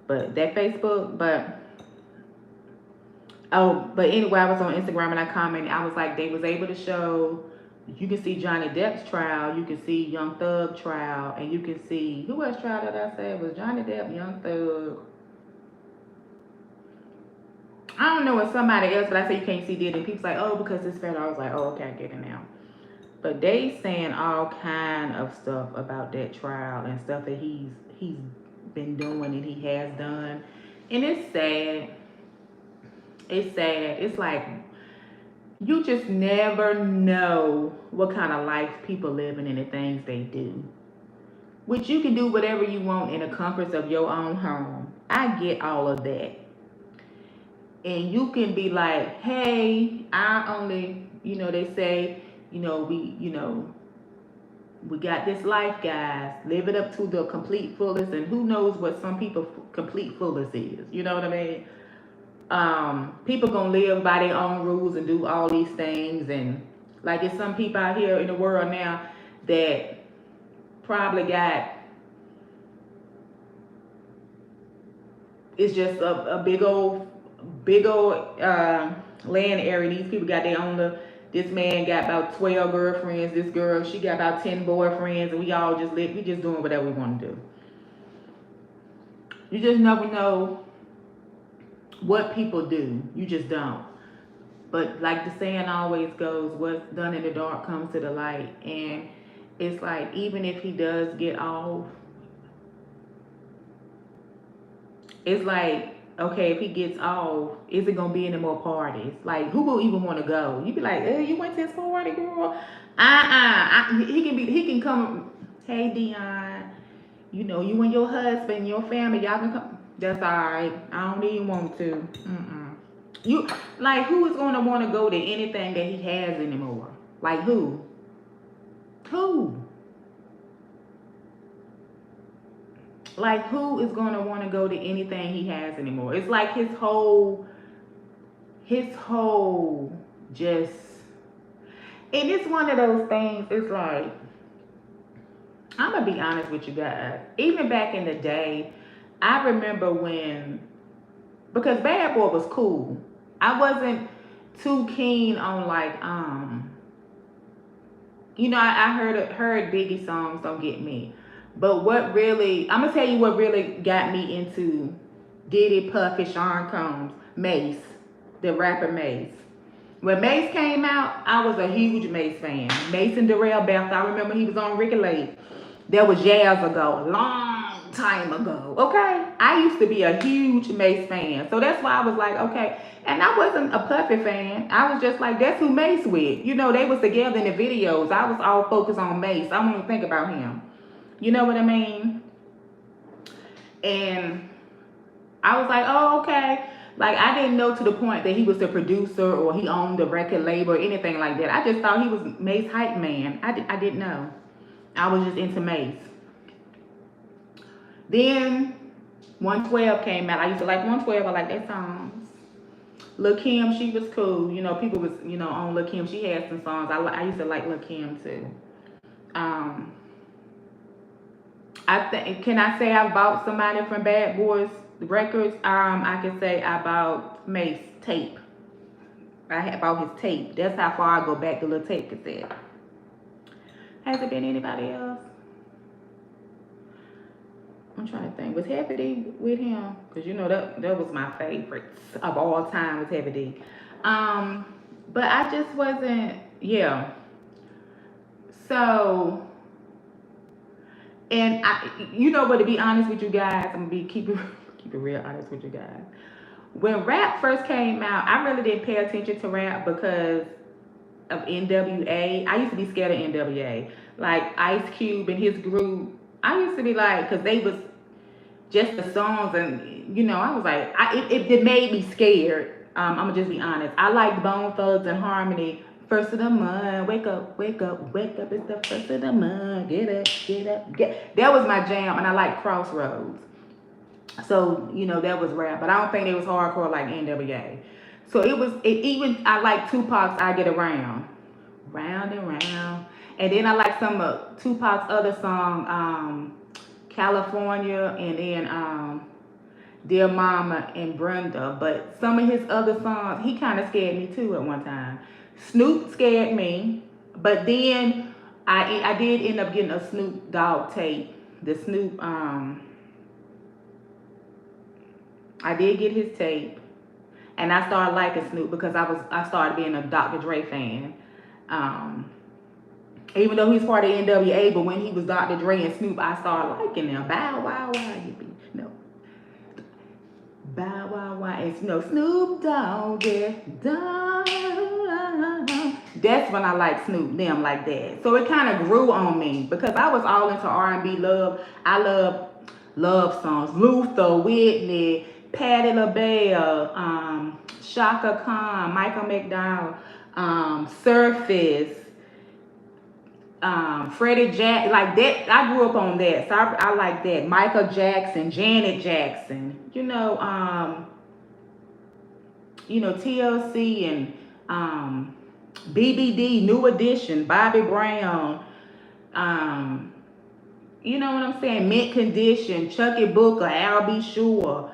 But that Facebook, but anyway, I was on Instagram and I commented, I was like, they was able to show, you can see Johnny Depp's trial, you can see Young Thug trial, and you can see, who else trial did I say? It was Johnny Depp, Young Thug. I don't know, it's somebody else, but I say you can't see Diddy. And people's like, oh, because it's federal. I was like, oh, okay, I get it now. But they saying all kind of stuff about that trial and stuff that he's been doing and he has done. And it's sad. It's sad. It's like, you just never know what kind of life people living and the things they do. Which you can do whatever you want in the comforts of your own home. I get all of that. And you can be like, hey, I only, they say, we got this life, guys. Live it up to the complete fullest. And who knows what some people complete fullest is. You know what I mean? People gonna live by their own rules and do all these things. And like there's some people out here in the world now that probably got, it's just a big old land area. These people got their own. This man got about 12 girlfriends. This girl, she got about 10 boyfriends, and we all just live. We just doing whatever we want to do. You just never know what people do. You just don't. But like the saying always goes, what's done in the dark comes to the light. And it's like, even if he does get off, it's like, okay, if he gets off, is it gonna be any more parties? Like, who will even want to go? You be like, you went to his party, girl. He can come. Hey, Dionne, you and your husband, your family, y'all can come. That's all right. I don't even want to. You like, who is gonna want to go to anything that he has anymore? Like who? Like, who is going to want to go to anything he has anymore? It's like his whole just, and it's one of those things, it's like, I'm going to be honest with you guys. Even back in the day, I remember when, because Bad Boy was cool. I wasn't too keen on like, I heard Biggie songs, don't get me. But what really, I'm going to tell you what really got me into Diddy, Puffy, Sean Combs, Mace, the rapper Mace. When Mace came out, I was a huge Mace fan. Mace and Darrell Beth, I remember he was on Ricky Lake. That was years ago, a long time ago, okay? I used to be a huge Mace fan. So that's why I was like, okay. And I wasn't a Puffy fan. I was just like, that's who Mace with. They was together in the videos. I was all focused on Mace. I don't even think about him. You know what I mean? And I was like, oh, okay. Like, I didn't know to the point that he was the producer or he owned the record label or anything like that. I just thought he was Mace hype man. I didn't know. I was just into Mace. Then 112 came out. I used to like 112. I like their songs. Lil' Kim, she was cool. People was, on Lil' Kim. She had some songs. I used to like Lil' Kim too. Can I say I bought somebody from Bad Boys Records? I can say I bought Mace tape. I bought his tape. That's how far I go back to Little Tape Cassette. Has it been anybody else? I'm trying to think. Was Heavy D with him? Because that was my favorites of all time was Heavy D. But I just wasn't, yeah. So, and but to be honest with you guys, I'm gonna keep it real honest with you guys. When rap first came out, I really didn't pay attention to rap because of NWA. I used to be scared of NWA. Like Ice Cube and his group, I used to be like, because they was just the songs, and I was like, it made me scared. I'm gonna just be honest. I liked Bone Thugs and Harmony First of the month, wake up, wake up, wake up. It's the first of the month. Get up, get up, get. That was my jam, and I like Crossroads. So that was rap, but I don't think it was hardcore like NWA. So it was. Even I like Tupac's "I Get Around," round and round, and then I like some of Tupac's other song, California, and then Dear Mama and Brenda. But some of his other songs, he kind of scared me too at one time. Snoop scared me, but then I did end up getting a Snoop Dogg tape. The Snoop I did get his tape, and I started liking Snoop because I started being a Dr. Dre fan. Even though he's part of NWA, but when he was Dr. Dre and Snoop, I started liking them. Bow wow wow, yippee. No. Bow wow wow, and Snoop Dogg, yeah, that's when I like Snoop, them like that. So it kind of grew on me because I was all into R&B love. I love songs. Luther, Whitney, Patti LaBelle, Shaka Khan, Michael McDonald, Surface, Freddie Jackson, like that. I grew up on that, so I like that. Michael Jackson, Janet Jackson, TLC and BBD, New Edition, Bobby Brown, you know what I'm saying? Mint Condition, Chucky Booker, Al B. Sure,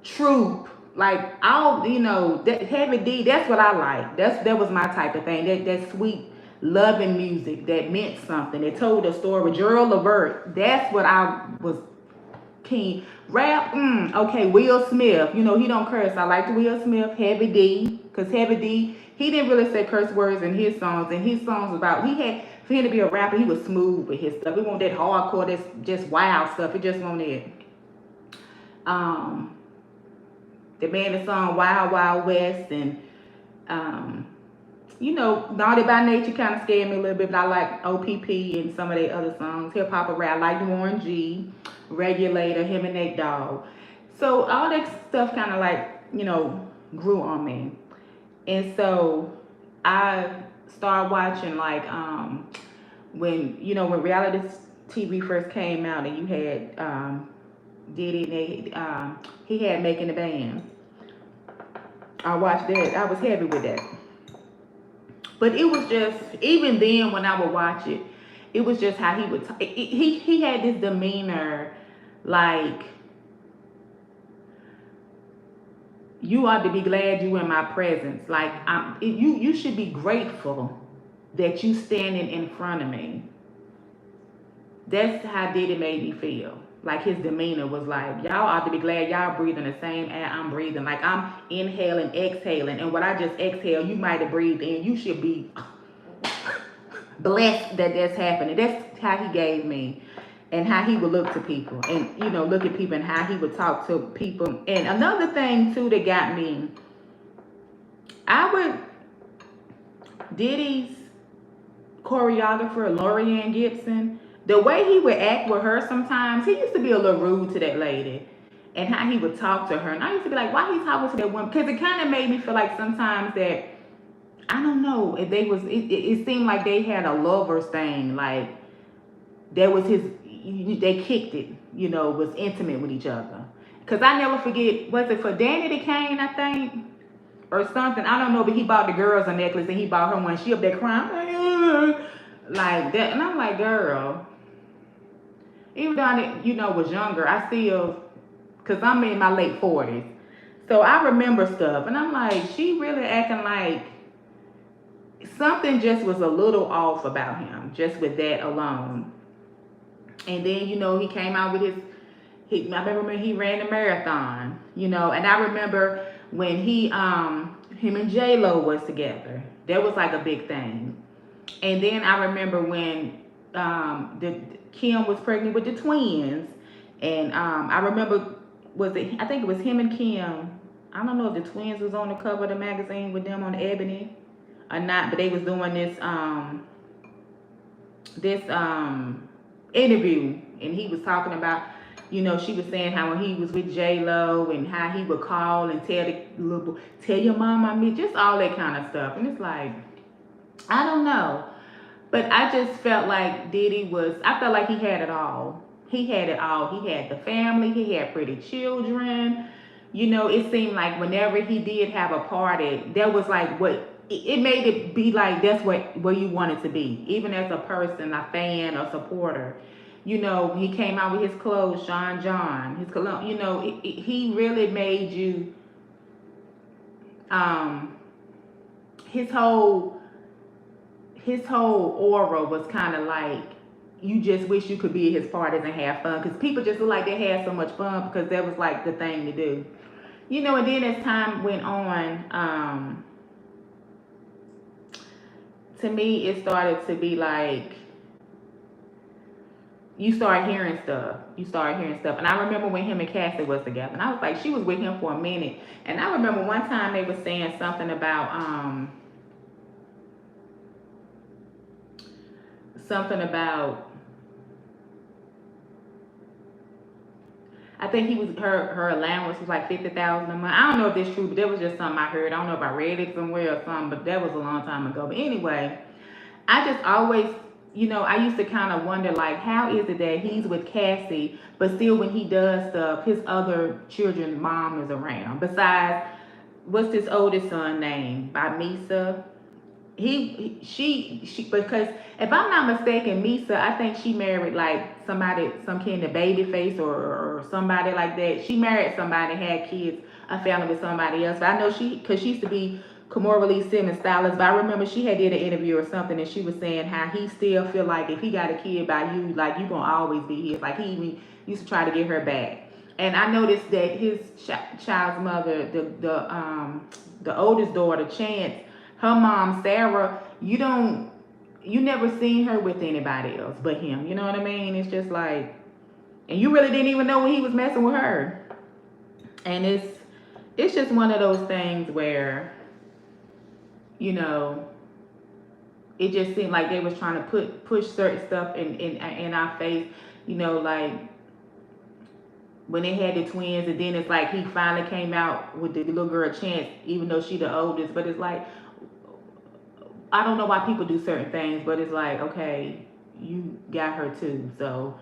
Troop, like all that Heavy D. That's what I like. That was my type of thing. That sweet, loving music that meant something. That told a story. Gerald Levert. That's what I was keen. Rap. Okay. Will Smith. He don't curse. I like Will Smith. Heavy D, because Heavy D, he didn't really say curse words in his songs. And his songs about for him to be a rapper, he was smooth with his stuff. He wasn't that hardcore, that's just wild stuff. He just wanted the man that sung Wild Wild West, and Naughty by Nature kind of scared me a little bit, but I like OPP and some of their other songs. Hip hop and rap, I like Warren G, Regulator, him and Nate Dogg. So all that stuff kind of like grew on me, and so I started watching like when reality TV first came out, and you had Diddy, and he had Making the Band. I watched that. I was heavy with that. But it was just, even then when I would watch it, it was just how he would he had this demeanor like, you ought to be glad you in my presence. Like, you should be grateful that you standing in front of me. That's how Diddy made me feel. Like, his demeanor was like, y'all ought to be glad y'all breathing the same air I'm breathing. Like, I'm inhaling, exhaling, and what I just exhaled, you might have breathed in. You should be blessed that that's happening. That's how he gave me, and how he would look to people, and look at people, and how he would talk to people. And another thing too that got me, Diddy's choreographer, Lorianne Gibson, the way he would act with her sometimes, he used to be a little rude to that lady, and how he would talk to her. And I used to be like, why he talking to that woman? Because it kind of made me feel like sometimes that, I don't know, if they was, it seemed like they had a lovers thing, like that was they kicked it, was intimate with each other. Because I never forget, was it for Danny the Kane, I think, or something? I don't know, but he bought the girls a necklace, and he bought her one. She up there crying, like that. And I'm like, girl, even though I, was younger, I still, because I'm in my late 40s. So I remember stuff. And I'm like, she really acting like something just was a little off about him, just with that alone. And then, he came out with I remember when he ran the marathon, and I remember when him and J-Lo was together. That was like a big thing. And then I remember when Kim was pregnant with the twins, and I remember, I think it was him and Kim. I don't know if the twins was on the cover of the magazine with them on Ebony or not, but they was doing this interview, and he was talking about, she was saying how when he was with J-Lo, and how he would call and tell your mom I mean, just all that kind of stuff. And it's like, I don't know. But I just felt like Diddy I felt like he had it all. He had it all. He had the family, he had pretty children. You know, it seemed like whenever he did have a party, that was like it made it be like that's where you wanted to be, even as a person, a fan, a supporter. You know, he came out with his clothes, Sean John, his cologne. You know, he really made you. Um, his whole aura was kind of like you just wish you could be at his parties and have fun because people just look like they had so much fun because that was like the thing to do. You know, and then as time went on, to me it started to be like you start hearing stuff. And I remember when him and Cassie was together, and I was like, she was with him for a minute. And I remember one time they were saying something about something about I think he was her allowance was like 50,000 a month. I don't know if that's true, but that was just something I heard. I don't know if I read it somewhere or something, but that was a long time ago. But anyway, I just always, you know, I used to kind of wonder like, how is it that he's with Cassie, but still when he does stuff, his other children's mom is around. Besides, what's his oldest son name? By Misa. She because if I'm not mistaken, Misa, I think she married like somebody, some kid in the Babyface or somebody like that. She married somebody, had kids, a family with somebody else. But I know because she used to be Kamora Lee Simmons stylist. But I remember she had did an interview or something, and she was saying how he still feel like if he got a kid by you, like you gonna always be his. Like he even used to try to get her back. And I noticed that his child's mother, the oldest daughter, Chance, her mom Sarah, you never seen her with anybody else but him. You know what I mean? It's just like, and you really didn't even know when he was messing with her. And it's just one of those things where, you know, it just seemed like they was trying to push certain stuff in our face. You know, like when they had the twins, and then it's like he finally came out with the little girl Chance, even though she the oldest. But it's like, I don't know why people do certain things, but it's like, okay, you got her too. So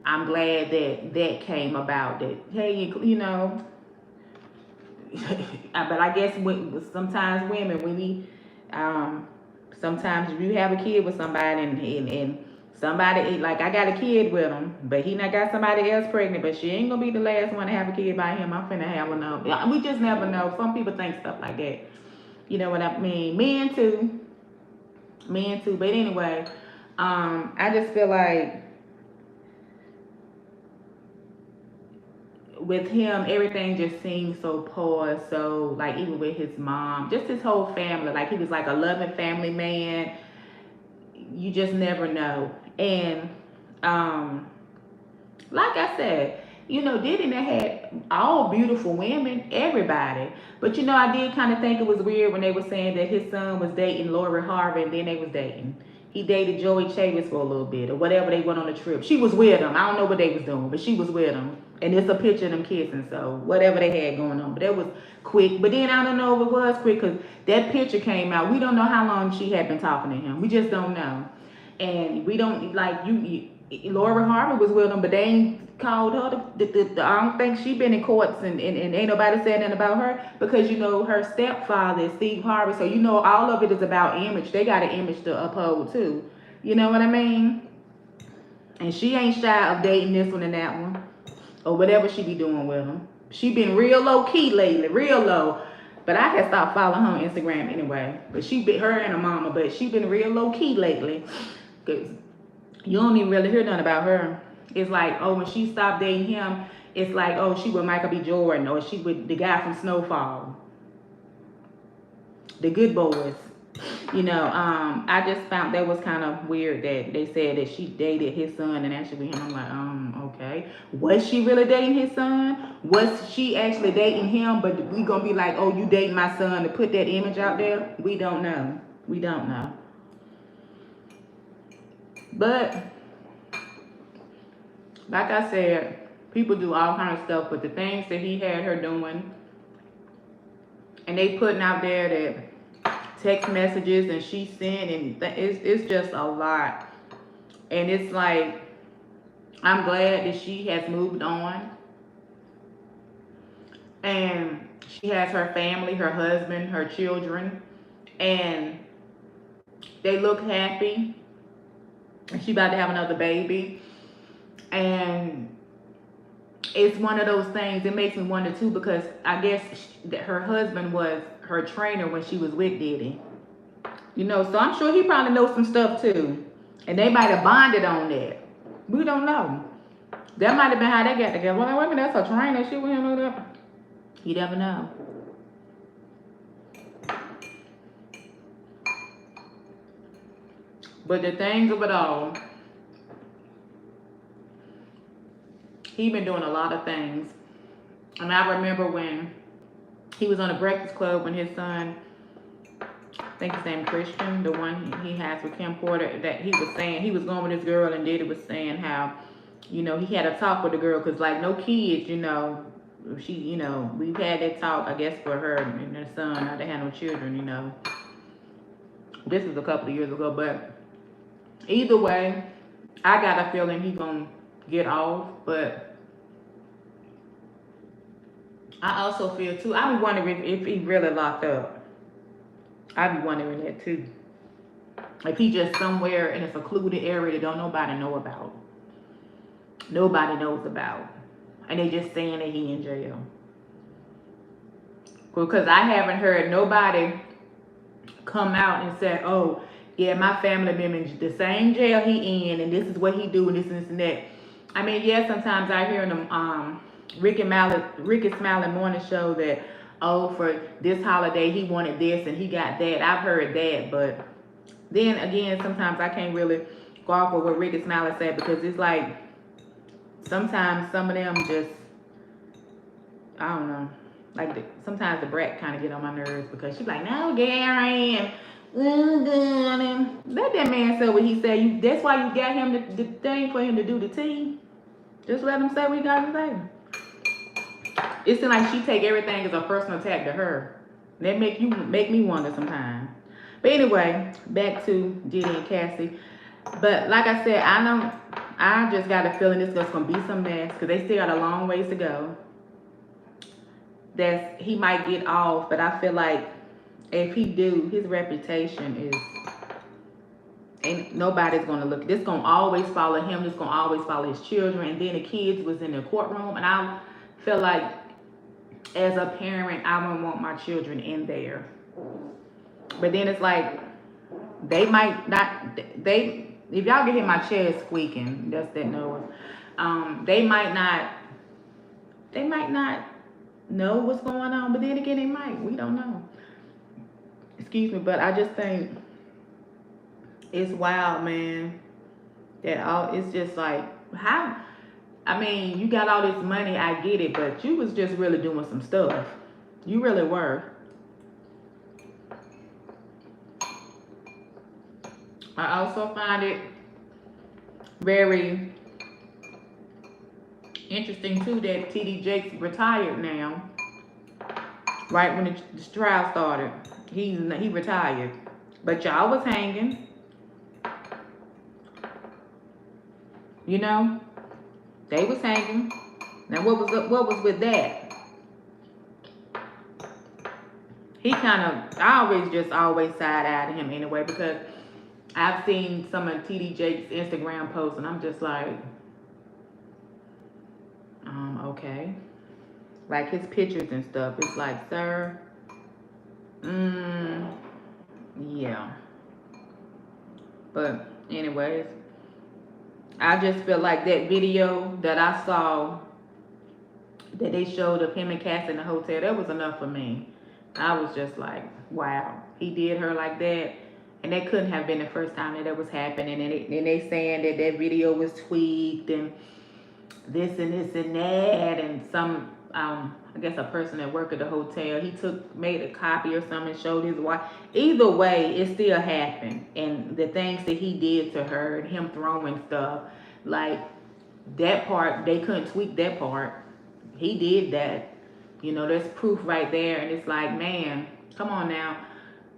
I'm glad that came about. That hey, you know, but I guess sometimes women, when we, sometimes you have a kid with somebody and somebody like I got a kid with him, but he not got somebody else pregnant, but she ain't gonna be the last one to have a kid by him. I'm finna have one. We just never know. Some people think stuff like that. You know what I mean? Men too. But anyway, I just feel like with him, everything just seems so poor. So like even with his mom, just his whole family, like he was like a loving family man. You just never know. And like I said, you know, Diddy had all beautiful women, everybody. But you know, I did kind of think it was weird when they were saying that his son was dating Lori Harvey and then they was dating. He dated Joey Chavis for a little bit or whatever. They went on a trip. She was with him. I don't know what they was doing, but she was with him. And it's a picture of them kissing. So whatever they had going on. But that was quick. But then I don't know if it was quick because that picture came out. We don't know how long she had been talking to him. We just don't know. And we don't, like, Laura Harvey was with him, but they ain't called her. I don't think she been in courts and ain't nobody said nothing about her because, you know, her stepfather is Steve Harvey. So, you know, all of it is about image. They got an image to uphold, too. You know what I mean? And she ain't shy of dating this one and that one or whatever she be doing with them. She been real low-key lately, real low. But I had stopped following her on Instagram anyway. But her and her mama, but she been real low-key lately. Because you don't even really hear nothing about her. It's like, oh, when she stopped dating him, it's like, oh, she with Michael B. Jordan or she with the guy from Snowfall. The Good Boys. You know, I just found that was kind of weird that they said that she dated his son and actually him. I'm like, okay. Was she really dating his son? Was she actually dating him? But we gonna be like, oh, you dating my son to put that image out there? We don't know. We don't know. But like I said, people do all kind of stuff, but the things that he had her doing, and they putting out there that text messages and she sent, and it's just a lot. And it's like, I'm glad that she has moved on, and she has her family, her husband, her children, and they look happy. And she about to have another baby, and it's one of those things. It makes me wonder too, because I guess that her husband was her trainer when she was with Diddy. You know, so I'm sure he probably knows some stuff too. And they might have bonded on that. We don't know. That might have been how they got together. Well, wait a minute, that's her trainer. She went with him. You never know. But the things of it all, he been doing a lot of things. And I remember when he was on the Breakfast Club when his son, I think his name Christian, the one he has with Kim Porter, that he was saying, he was going with this girl, and Diddy was saying how, you know, he had a talk with the girl, because like no kids, you know, she, you know, we've had that talk, I guess, for her and her son, now they had no children, you know. This was a couple of years ago, but either way, I got a feeling he's gonna get off, but I also feel too, I be wondering if he really locked up. I be wondering that too. If he just somewhere in a secluded area that don't nobody know about. Nobody knows about. And they just saying that he in jail. Because I haven't heard nobody come out and say, oh, yeah, my family member in the same jail he in, and this is what he do, and this and this and that. I mean, yeah, sometimes I hear them, Ricky Smiley morning show that, oh, for this holiday he wanted this and he got that. I've heard that, but then again, sometimes I can't really go off with what Ricky Smiley said, because it's like sometimes some of them just, I don't know, like sometimes the brat kind of get on my nerves, because she's like, no, Gary, and let that man say what he said. That's why you got him the thing for him to do the tea. Just let him say what he got to say. It seems like she take everything as a personal attack to her. That make me wonder sometimes. But anyway, back to Diddy and Cassie. But like I said, I just got a feeling this is gonna be some mess, because they still got a long ways to go. That he might get off, but I feel like if he do, his reputation is, ain't nobody's gonna look. This gonna always follow him. This gonna always follow his children. And then the kids was in the courtroom, and I feel like as a parent, I don't want my children in there. But then it's like, they might not, if y'all can hear my chair squeaking, that's that noise. They might not know what's going on, but then again, they might. We don't know. Excuse me, but I just think it's wild, man. It's just like, how, I mean, you got all this money, I get it, but you was just really doing some stuff. You really were. I also find it very interesting too that DDG retired now. Right when the trial started, he retired, but y'all was hanging. You know, they was hanging. Now what was with that? He kind of, I always side-eyed him anyway, because I've seen some of TD Jake's Instagram posts, and I'm just like, okay. Like his pictures and stuff. It's like, sir, yeah. But anyways, I just feel like that video that I saw that they showed of him and Cass in the hotel, that was enough for me. I was just like, wow, he did her like that. And that couldn't have been the first time that was happening. And they saying that video was tweaked and this and this and that. And some, I guess a person that worked at the hotel, he made a copy or something and showed his wife. Either way, it still happened. And the things that he did to her and him throwing stuff, like that part, they couldn't tweak that part. He did that. You know, there's proof right there. And it's like, man, come on now.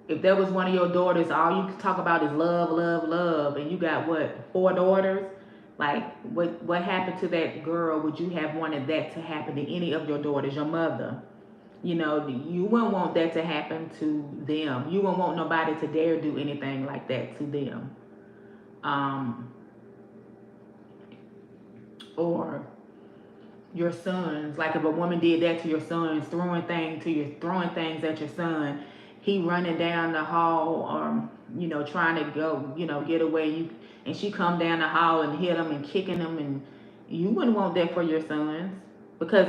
If that was one of your daughters, all you could talk about is love, love, love, and you got what, 4 daughters? Like, what happened to that girl? Would you have wanted that to happen to any of your daughters, your mother? You know, you wouldn't want that to happen to them. You wouldn't want nobody to dare do anything like that to them. Or your sons. Like if a woman did that to your sons, throwing things at your son, he running down the hall, or trying to go, get away. And she come down the hall and hit him and kicking him, and you wouldn't want that for your sons, because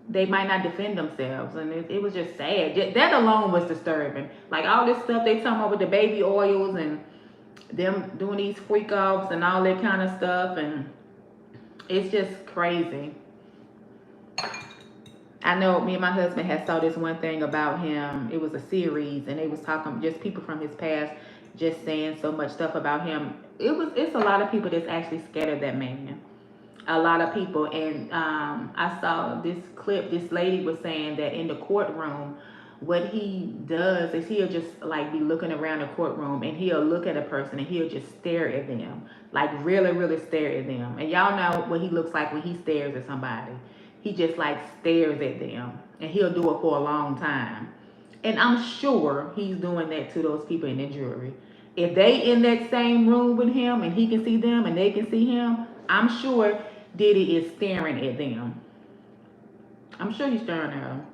they might not defend themselves, and it was just sad. That alone was disturbing. Like all this stuff they talking about with the baby oils and them doing these freak offs and all that kind of stuff, and it's just crazy. I know me and my husband had saw this one thing about him. It was a series, and they was talking, just people from his past, just saying so much stuff about him. It's a lot of people that's actually scared of that man. A lot of people. And I saw this clip. This lady was saying that in the courtroom, what he does is he'll just like be looking around the courtroom, and he'll look at a person and he'll just stare at them, like really, really stare at them. And y'all know what he looks like when he stares at somebody. He just like stares at them, and he'll do it for a long time. And I'm sure he's doing that to those people in the jury. If they in that same room with him and he can see them and they can see him, I'm sure Diddy is staring at them. I'm sure he's staring at them.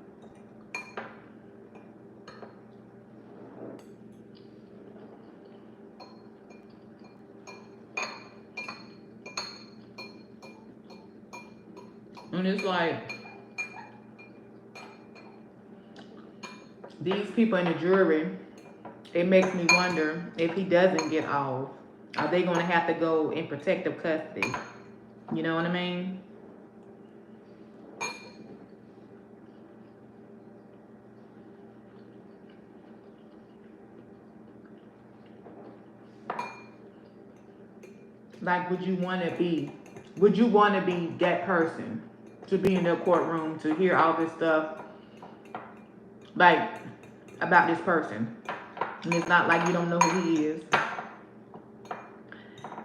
And it's like, these people in the jury, it makes me wonder if he doesn't get off, are they going to have to go in protective custody? You know what I mean? Like, would you want to be that person, to be in the courtroom, to hear all this stuff, like, about this person? And it's not like you don't know who he is.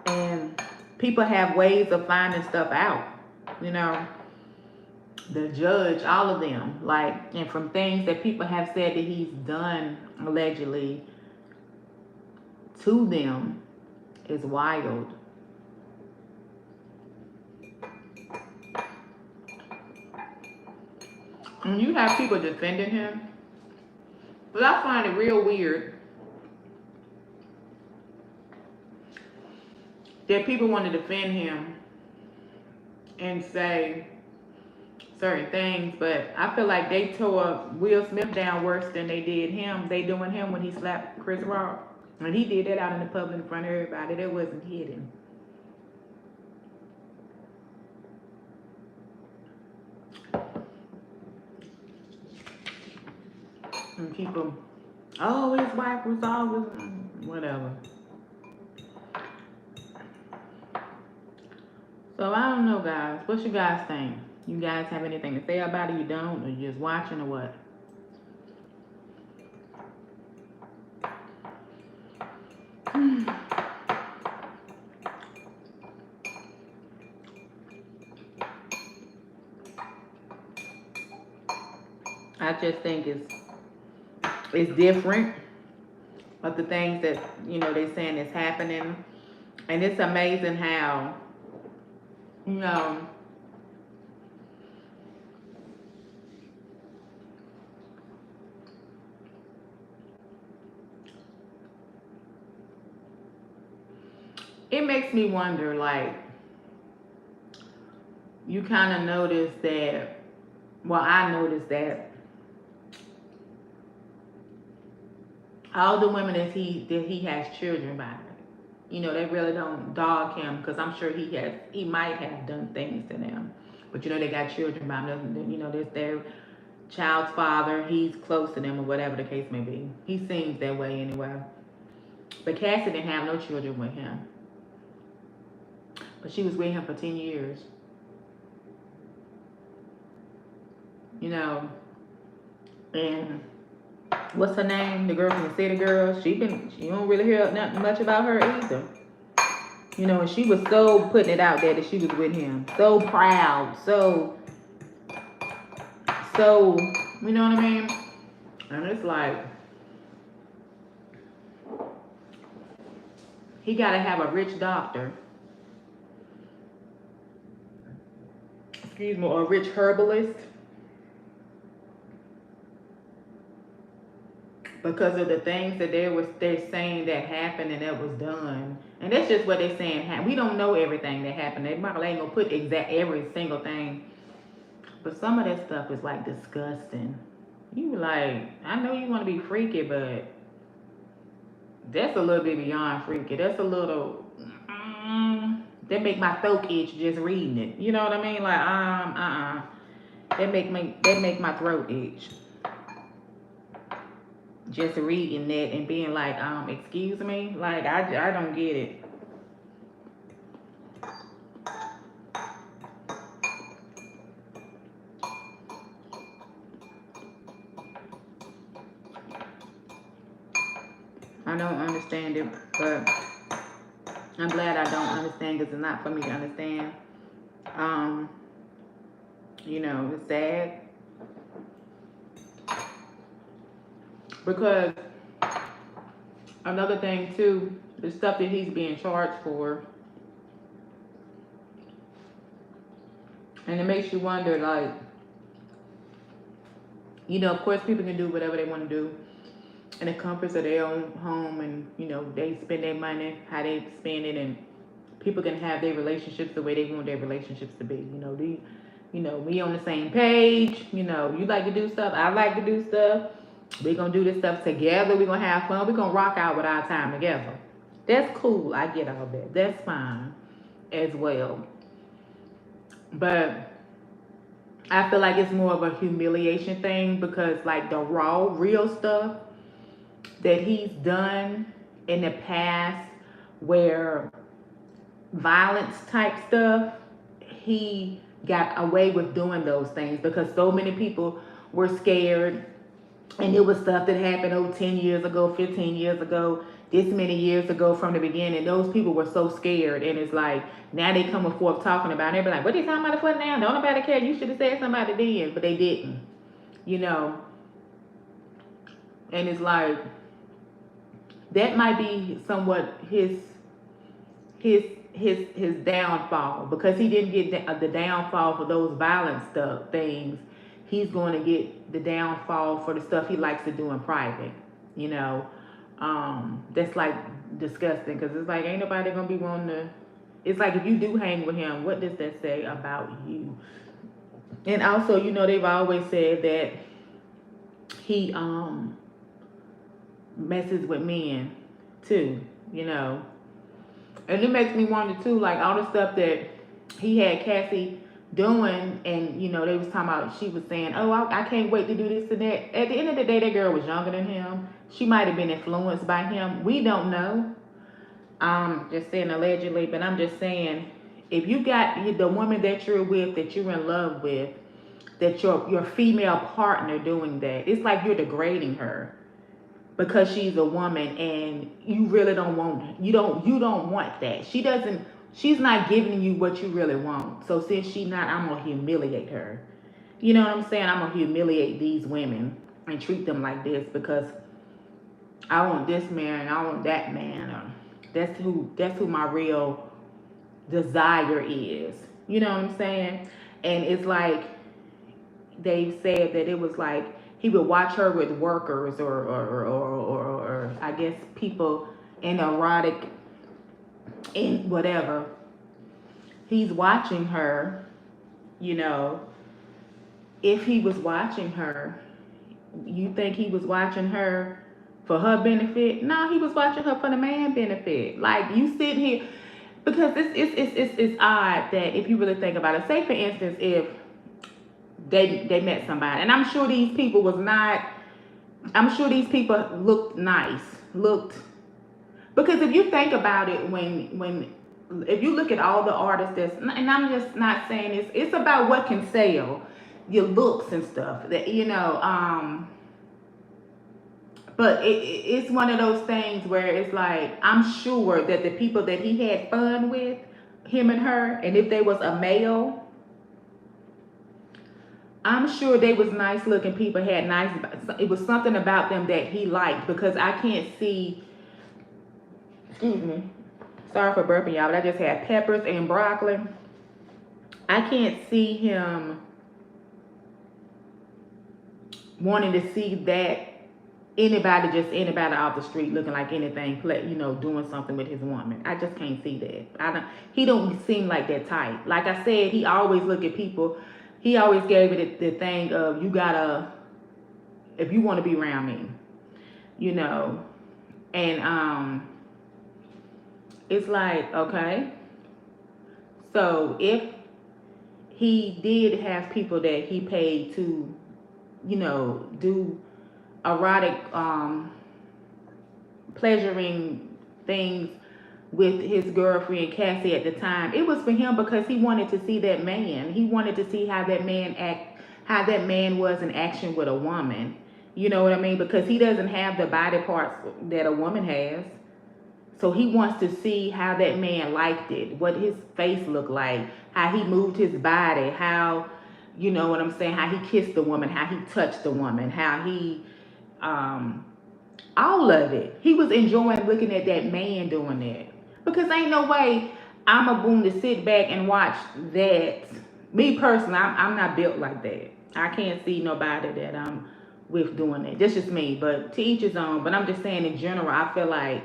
And people have ways of finding stuff out, the judge, all of them, like, and from things that people have said that he's done allegedly to them is wild. And you have people defending him, but I find it real weird that people want to defend him and say certain things, but I feel like they tore Will Smith down worse than they did him. They doing him when he slapped Chris Rock. And he did that out in the public in front of everybody. That wasn't hidden. And people, oh, his wife was always, whatever. So I don't know, guys. What you guys think? You guys have anything to say about it? You don't? Or you just watching, or what? I just think it's different, but the things that they're saying is happening, and it's amazing how it makes me wonder, like, you kind of notice that, well, I noticed that all the women that he has children by, they really don't dog him, because I'm sure he might have done things to them, but they got children by him. There's their child's father. He's close to them, or whatever the case may be. He seems that way anyway. But Cassie didn't have no children with him, but she was with him for 10 years. And what's her name? The girl from the City Girls. She don't really hear nothing much about her either. You know, and she was so putting it out there that she was with him. So proud. So, you know what I mean? And it's like, he got to have a rich doctor, excuse me, or a rich herbalist, because of the things that they're saying that happened and that was done. And that's just what they're saying. We don't know everything that happened. They probably ain't gonna put every single thing. But some of that stuff is like disgusting. You like, I know you want to be freaky, but that's a little bit beyond freaky. That's a little, that make my throat itch just reading it. You know what I mean? Like, that make my throat itch. Just reading that and being like, excuse me? Like, I don't get it. I don't understand it, but I'm glad I don't understand because it's not for me to understand. You know, it's sad. Because another thing too, the stuff that he's being charged for, and it makes you wonder, like, you know, of course people can do whatever they want to do in the comforts of their own home, and you know, they spend their money how they spend it, and people can have their relationships the way they want their relationships to be. You know, we on the same page. You know, you like to do stuff, I like to do stuff. We're gonna do this stuff together. We're gonna have fun. We're gonna rock out with our time together. That's cool. I get all that. That's fine as well. But I feel like it's more of a humiliation thing, because like the raw, real stuff that he's done in the past, where violence type stuff, he got away with doing those things because so many people were scared. And it was stuff that happened 10 years ago, 15 years ago, this many years ago from the beginning. Those people were so scared. And it's like, now they coming forth talking about it. They be like, what they talking about for now? Don't nobody care. You should have said somebody then. But they didn't. You know. And it's like, that might be somewhat his downfall. Because he didn't get the downfall for those violent things. He's going to get the downfall for the stuff he likes to do in private, you know. That's like disgusting, because it's like, ain't nobody gonna be wanting to. It's like, if you do hang with him, what does that say about you? And also, you know, they've always said that he messes with men too, you know. And it makes me wonder too, like all the stuff that he had Cassie doing, and you know, they was talking about, she was saying, oh, I can't wait to do this and that. At the end of the day, that girl was younger than him. She might have been influenced by him. We don't know. Just saying allegedly, but I'm just saying, if you got the woman that you're with, that you're in love with, that your female partner doing that, it's like you're degrading her because she's a woman, and you really don't want, you don't want that. She's not giving you what you really want. So since she's not, I'm gonna humiliate her. You know what I'm saying? I'm gonna humiliate these women and treat them like this because I want this man, I want that man. That's who my real desire is. You know what I'm saying? And it's like, they said that it was like he would watch her with workers or I guess people in erotic, in whatever. He's watching her, you know. If he was watching her, you think he was watching her for her benefit? No, he was watching her for the man benefit. Like, you sit here, because it's odd that if you really think about it. Say for instance, if they met somebody, and I'm sure these people looked nice, because if you think about it, if you look at all the artists and I'm just not saying it's about what can sell, your looks and stuff, that, you know, But it's one of those things where it's like, I'm sure that the people that he had fun with, him and her, and if they was a male, I'm sure they was nice looking people, had nice, it was something about them that he liked, because I can't see, excuse me, sorry for burping y'all, but I just had peppers and broccoli. I can't see him wanting to see that anybody, just anybody off the street looking like anything, doing something with his woman. I just can't see that. He don't seem like that type. Like I said, he always look at people. He always gave it the thing of, you gotta, if you want to be around me, and it's like, okay, so if he did have people that he paid to, do erotic, pleasuring things with his girlfriend Cassie at the time, it was for him because he wanted to see that man. He wanted to see how that man was in action with a woman. You know what I mean? Because he doesn't have the body parts that a woman has. So he wants to see how that man liked it, what his face looked like, how he moved his body, how, you know what I'm saying, how he kissed the woman, how he touched the woman, how he, all of it. He was enjoying looking at that man doing that. Because ain't no way I'm a boom to sit back and watch that. Me personally, I'm not built like that. I can't see nobody that I'm with doing that. That's just me, but to each his own. But I'm just saying in general, I feel like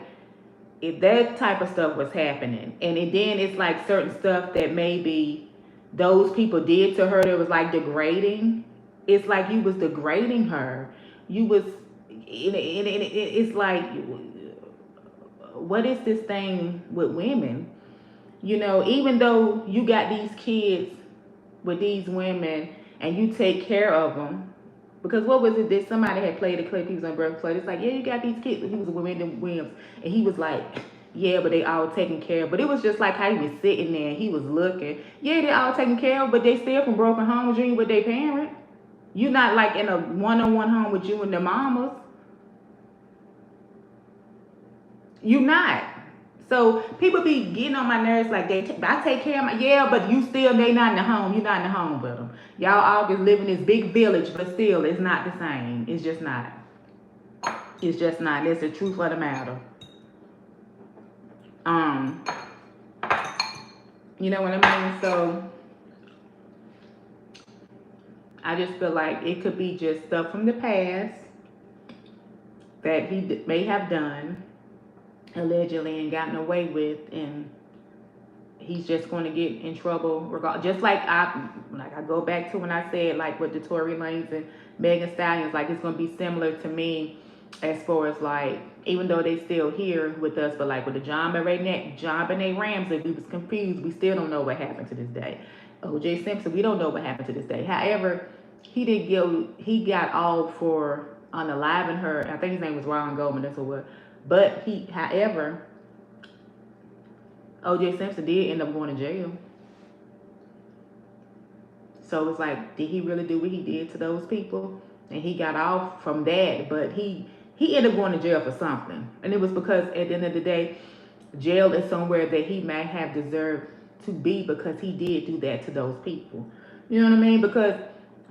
if that type of stuff was happening, and then it's like certain stuff that maybe those people did to her that was like degrading, it's like you was degrading her. You was, it's like, what is this thing with women? Even though you got these kids with these women and you take care of them, because what was it that somebody had played a clip, he was on Breakfast Club, it's like, yeah, you got these kids, he was with Wyndham Williams, and he was like, yeah, but they all taken care of. But it was just like how he was sitting there and he was looking, yeah, they all taken care of, but they still from broken homes, you ain't with their parent. You not like in a one-on-one home with you and the mamas. You not. So people be getting on my nerves like, I take care of my, yeah, but they not in the home. You not in the home with them. Y'all all just live in this big village, but still, it's not the same. It's just not. It's just not. That's the truth of the matter. You know what I mean? So I just feel like it could be just stuff from the past that he may have done allegedly and gotten away with, and he's just going to get in trouble regardless. Just like I go back to when I said, like, with the Tory Lanez and Megan Stallions, like, it's going to be similar to me as far as, like, even though they still here with us, but like with the John Benet Ramsey, we was confused. We still don't know what happened to this day. O.J. Simpson, we don't know what happened to this day. However, he got all for unaliving her. I think his name was Ron Goldman, that's what. But however, O.J. Simpson did end up going to jail. So it's like, did he really do what he did to those people? And he got off from that, but he ended up going to jail for something. And it was because at the end of the day, jail is somewhere that he may have deserved to be, because he did do that to those people. You know what I mean? Because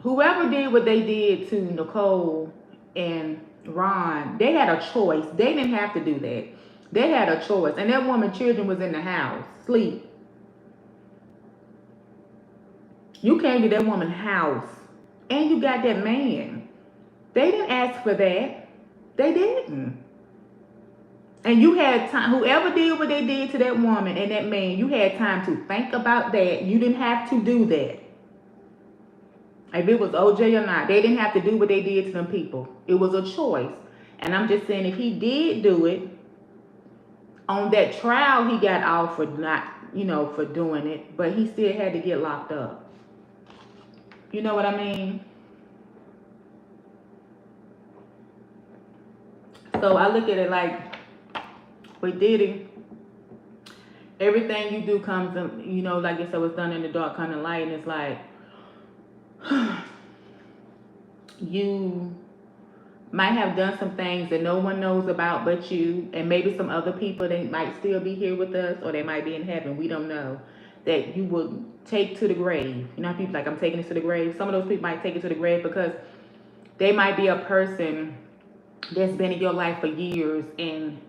whoever did what they did to Nicole and Ron, they had a choice. They didn't have to do that. They had a choice. And that woman's children was in the house, sleep. You came to that woman's house and you got that man. They didn't ask for that. They didn't. And you had time, whoever did what they did to that woman and that man, you had time to think about that. You didn't have to do that. If it was OJ or not, they didn't have to do what they did to them people. It was a choice. And I'm just saying, if he did do it, on that trial, he got off for not, for doing it, but he still had to get locked up. You know what I mean? So I look at it like, with Diddy, everything you do comes, like I said, was done in the dark, kind of light, and it's like, you might have done some things that no one knows about but you, and maybe some other people. They might still be here with us, or they might be in heaven. We don't know. That you will take to the grave. You know how people like, I'm taking it to the grave. Some of those people might take it to the grave because they might be a person that's been in your life for years, and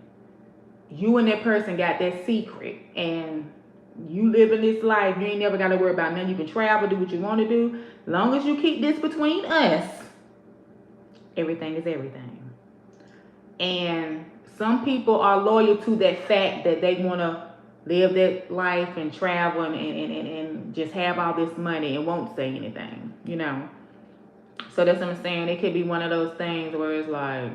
you and that person got that secret, and you living this life. You ain't never got to worry about nothing. You can travel, do what you want to do. As long as you keep this between us, everything is everything. And some people are loyal to that fact that they want to live that life and travel and just have all this money and won't say anything, you know. So that's what I'm saying. It could be one of those things where it's like,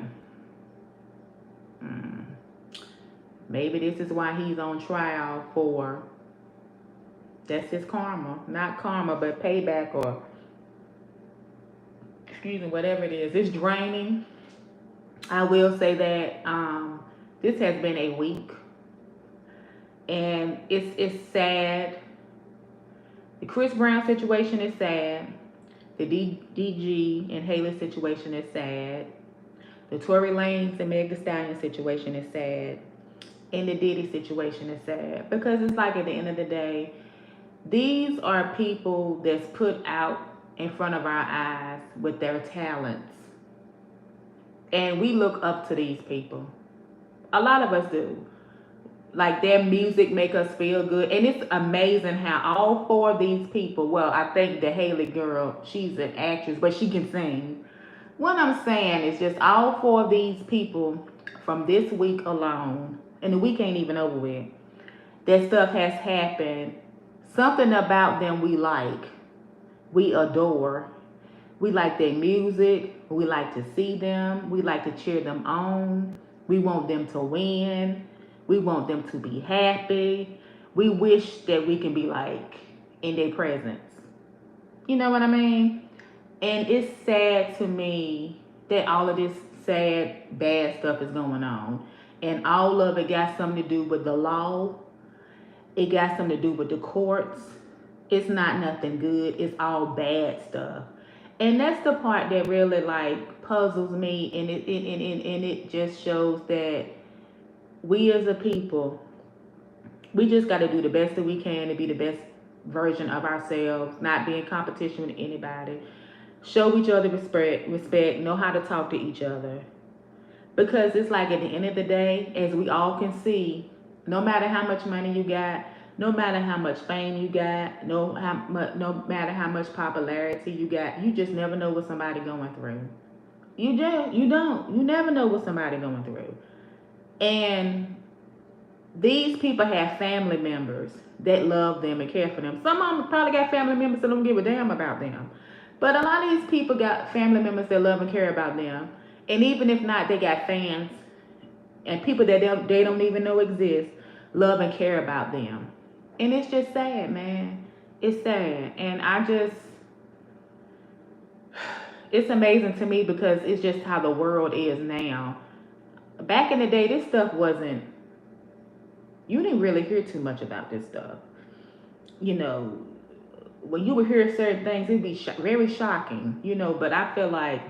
maybe this is why he's on trial for, that's his karma. Not karma, but payback, or, excuse me, whatever it is. It's draining. I will say that this has been a week, and it's sad. The Chris Brown situation is sad. The DDG and Haley situation is sad. The Tory Lanez and Meg Thee Stallion situation is sad. And the Diddy situation is sad. Because it's like, at the end of the day, these are people that's put out in front of our eyes with their talents. And we look up to these people. A lot of us do. Like, their music make us feel good. And it's amazing how all four of these people, well, I think the Haley girl, she's an actress, but she can sing. What I'm saying is just all four of these people from this week alone, and the week ain't even over with, that stuff has happened. Something about them we like. We adore. We like their music. We like to see them. We like to cheer them on. We want them to win. We want them to be happy. We wish that we can be like in their presence. You know what I mean? And it's sad to me that all of this sad, bad stuff is going on. And all of it got something to do with the law. It got something to do with the courts. It's not nothing good. It's all bad stuff. And that's the part that really like puzzles me, and it just shows that we as a people, we just got to do the best that we can to be the best version of ourselves, not be in competition with anybody. Show each other respect, know how to talk to each other. Because it's like, at the end of the day, as we all can see, no matter how much money you got, no matter how much fame you got, no matter how much popularity you got, you just never know what somebody going through. You don't. You never know what somebody going through. And these people have family members that love them and care for them. Some of them probably got family members that don't give a damn about them. But a lot of these people got family members that love and care about them. And even if not, they got fans and people that they don't even know exist, love and care about them. And it's just sad, man. It's sad. And it's amazing to me because it's just how the world is now. Back in the day, this stuff wasn't, you didn't really hear too much about this stuff. You know, when you would hear certain things, it'd be very shocking, you know, but I feel like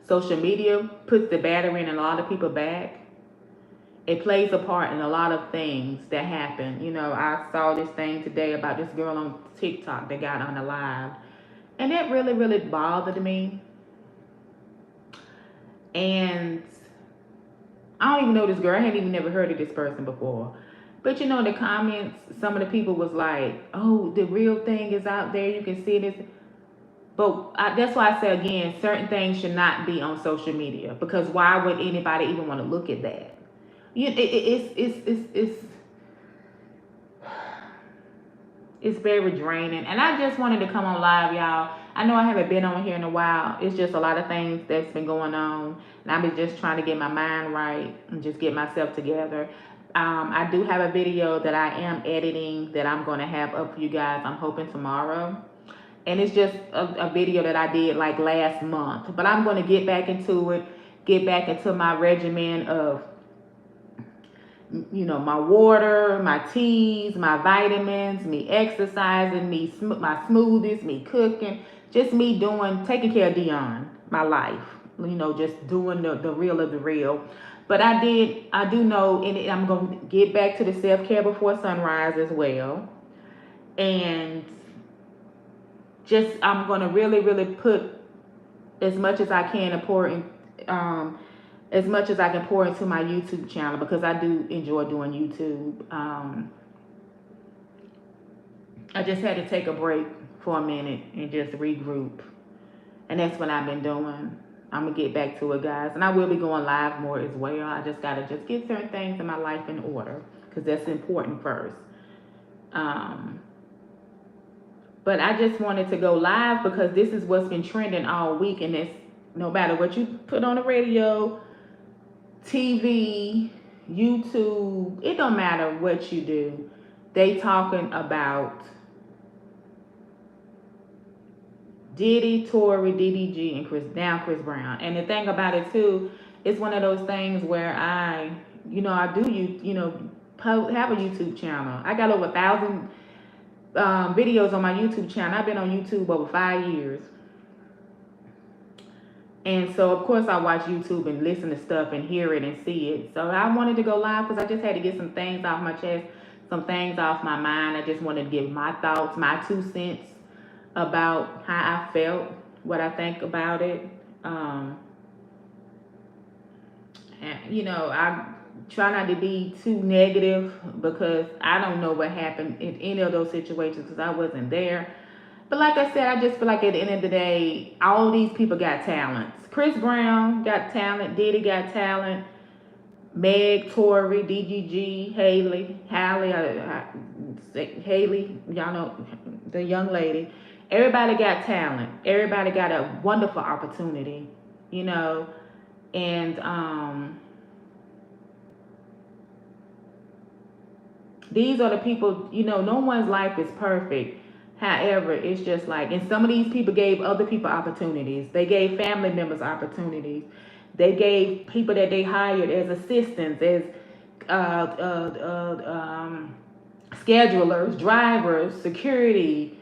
social media puts the battery in a lot of people back. It plays a part in a lot of things that happen. You know, I saw this thing today about this girl on TikTok that got on a live. And that really, really bothered me. And I don't even know this girl. I hadn't even never heard of this person before. But you know, in the comments, some of the people was like, oh, the real thing is out there. You can see this. But that's why I say again, certain things should not be on social media. Because why would anybody even want to look at that? It's very draining. And I just wanted to come on live, y'all. I know I haven't been on here in a while. It's just a lot of things that's been going on. And I'm just trying to get my mind right and just get myself together. I do have a video that I am editing that I'm going to have up for you guys. I'm hoping tomorrow. And it's just a video that I did like last month. But I'm going to get back into it. Get back into my regimen of, you know, my water, my teas, my vitamins, me exercising, my smoothies, me cooking, just me taking care of Dionne, my life. just doing the real of the real. But I do know, and I'm going to get back to the self-care before sunrise as well. And just, I'm going to really, really put as much as I can and pour in, as much as I can pour into my YouTube channel, because I do enjoy doing YouTube. I just had to take a break for a minute and just regroup. And that's what I've been doing. I'm going to get back to it, guys. And I will be going live more as well. I just got to just get certain things in my life in order, because that's important first. But I just wanted to go live because this is what's been trending all week. And it's, no matter what you put on the radio, TV, YouTube, it don't matter what you do. They talking about Diddy, Tory, DDG, and Chris Brown. And the thing about it too, it's one of those things where I do have a YouTube channel. I got over 1,000 videos on my YouTube channel. I've been on YouTube over 5 years. And so, of course, I watch YouTube and listen to stuff and hear it and see it. So I wanted to go live because I just had to get some things off my chest, some things off my mind. I just wanted to give my thoughts, my 2 cents about how I felt, what I think about it. And, I try not to be too negative because I don't know what happened in any of those situations because I wasn't there. But like I said, I just feel like at the end of the day, all these people got talents. Chris Brown got talent. Diddy got talent. Meg, Tory, DDG, Haley, y'all know the young lady. Everybody got talent. Everybody got a wonderful opportunity, and these are the people, no one's life is perfect. However, it's just like, and some of these people gave other people opportunities. They gave family members opportunities. They gave people that they hired as assistants, as schedulers, drivers, security,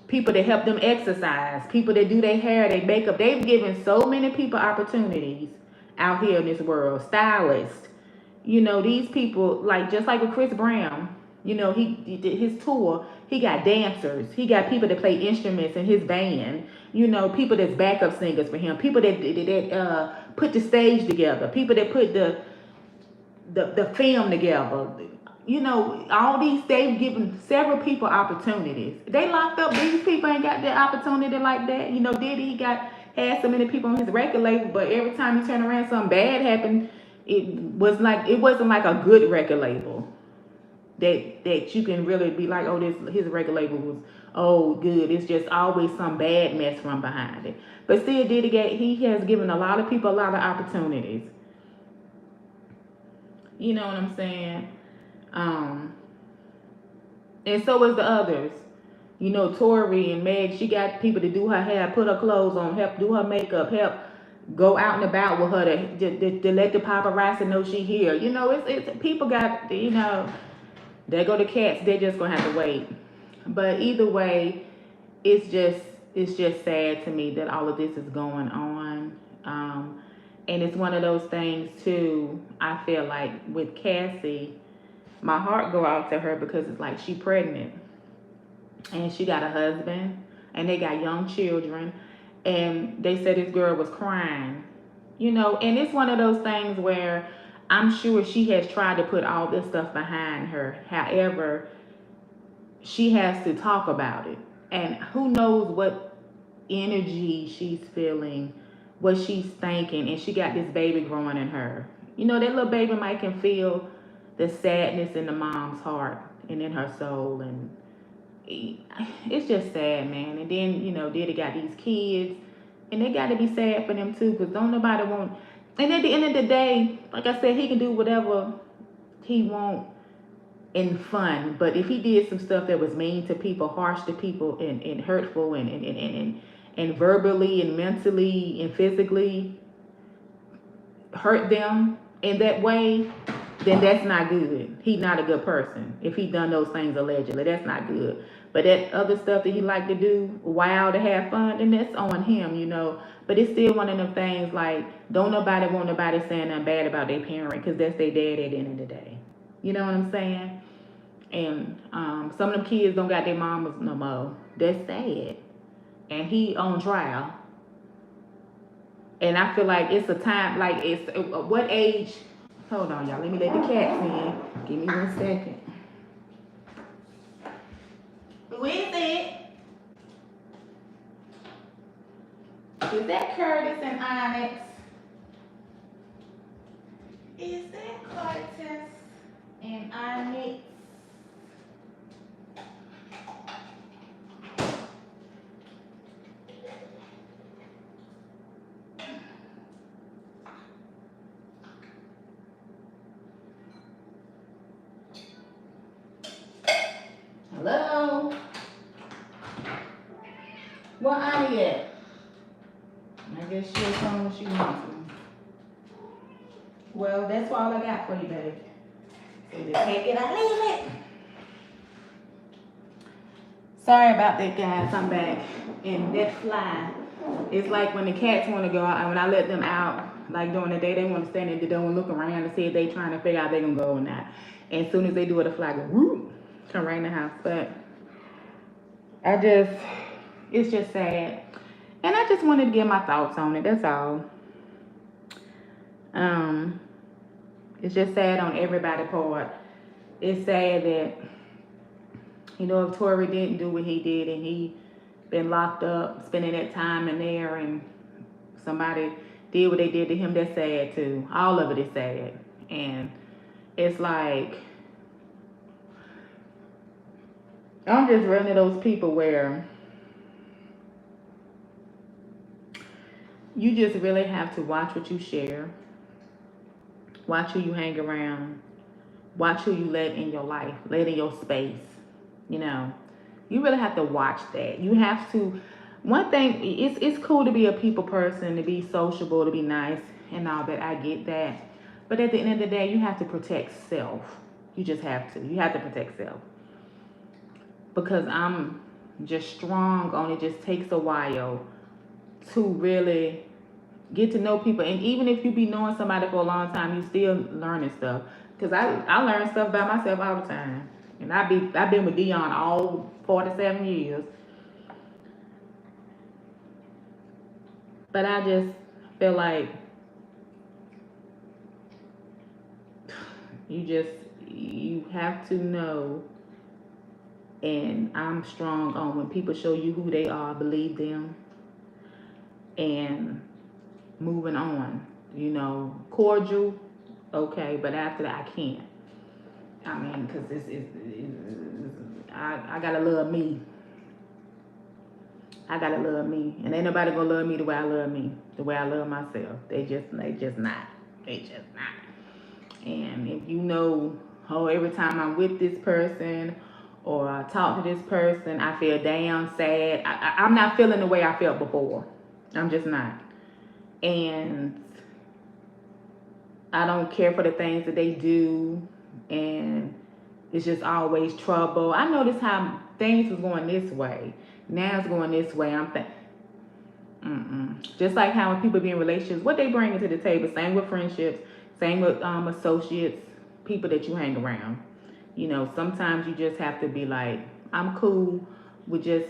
people that help them exercise, people that do their hair, their makeup. They've given so many people opportunities out here in this world. Stylists, these people, just like with Chris Brown, he did his tour. He got dancers. He got people that play instruments in his band. People that's backup singers for him. People that put the stage together. People that put the film together. All these, they've given several people opportunities. They locked up. These people ain't got that opportunity like that. Diddy had so many people on his record label, but every time he turned around, something bad happened. It wasn't like a good record label that you can really be like, oh, his record label was good. It's just always some bad mess from behind it. But still, he has given a lot of people a lot of opportunities. You know what I'm saying? And so is the others. Tory and Meg, she got people to do her hair, put her clothes on, help do her makeup, help go out and about with her to let the paparazzi know she here. It's people got, there go the cats. They're just gonna have to wait. But either way, it's just sad to me that all of this is going on. And it's one of those things too. I feel like with Cassie, my heart go out to her because it's like she pregnant, and she got a husband, and they got young children, and they said this girl was crying, and it's one of those things where I'm sure she has tried to put all this stuff behind her. However, she has to talk about it. And who knows what energy she's feeling, what she's thinking. And she got this baby growing in her. That little baby might can feel the sadness in the mom's heart and in her soul. And it's just sad, man. And then, Diddy got these kids. And they got to be sad for them too, because don't nobody want... And at the end of the day, like I said, he can do whatever he want in fun. But if he did some stuff that was mean to people, harsh to people, and hurtful, and verbally and mentally and physically hurt them in that way, then that's not good. He's not a good person. If he done those things allegedly, that's not good. But that other stuff that he like to do, wild to have fun, then that's on him, you know. But it's still one of them things like, don't nobody want nobody saying nothing bad about their parent because that's their dad at the end of the day. You know what I'm saying? And some of them kids don't got their mamas no more. That's sad. And he on trial. And I feel like it's a time, like it's what age? Hold on, y'all. Let me let the cats in. Give me 1 second. Who is it? Is that Curtis and Onyx? Is that Curtis and Onyx? Hello? Where Onyx at? I guess she'll come when she wants to. Well, that's all I got for you, baby. So just take it, I leave it. Sorry about that, guys. I'm back. And that fly, it's like when the cats want to go out, and when I let them out, like during the day, they want to stand at the door and look around and see if they trying to figure out they're going to go or not. And as soon as they do it, the fly go, whoop, come right in the house. But it's just sad. And I just wanted to get my thoughts on it. That's all. It's just sad on everybody's part. It's sad that, you know, if Tory didn't do what he did and he been locked up, spending that time in there, and somebody did what they did to him, that's sad too. All of it is sad. And it's like, I'm just one of those people where you just really have to watch what you share, watch who you hang around, watch who you let in your life, let in your space. You know, you really have to watch that. You have to, one thing, it's cool to be a people person, to be sociable, to be nice and all that. I get that. But at the end of the day, you have to protect self. You just have to. You have to protect self. Because I'm just strong on it. Just takes a while to really get to know people. And even if you be knowing somebody for a long time, you still learning stuff. Because I learn stuff about myself all the time. And I've been with Dionne all 47 years. But I just feel like you have to know, and I'm strong on when people show you who they are, believe them, and moving on. You know, cordial, okay, but after that I can't. I mean, because I gotta love me. I gotta love me, and ain't nobody gonna love me the way I love me, the way I love myself. They just not. And if you know, oh, every time I'm with this person or I talk to this person, I feel damn sad. I'm not feeling the way I felt before. I'm just not. And I don't care for the things that they do, and it's just always trouble. I noticed how things was going this way. Now it's going this way. I'm just like how when people be in relationships, what they bring to the table. Same with friendships. Same with associates, people that you hang around. You know, sometimes you just have to be like, I'm cool with just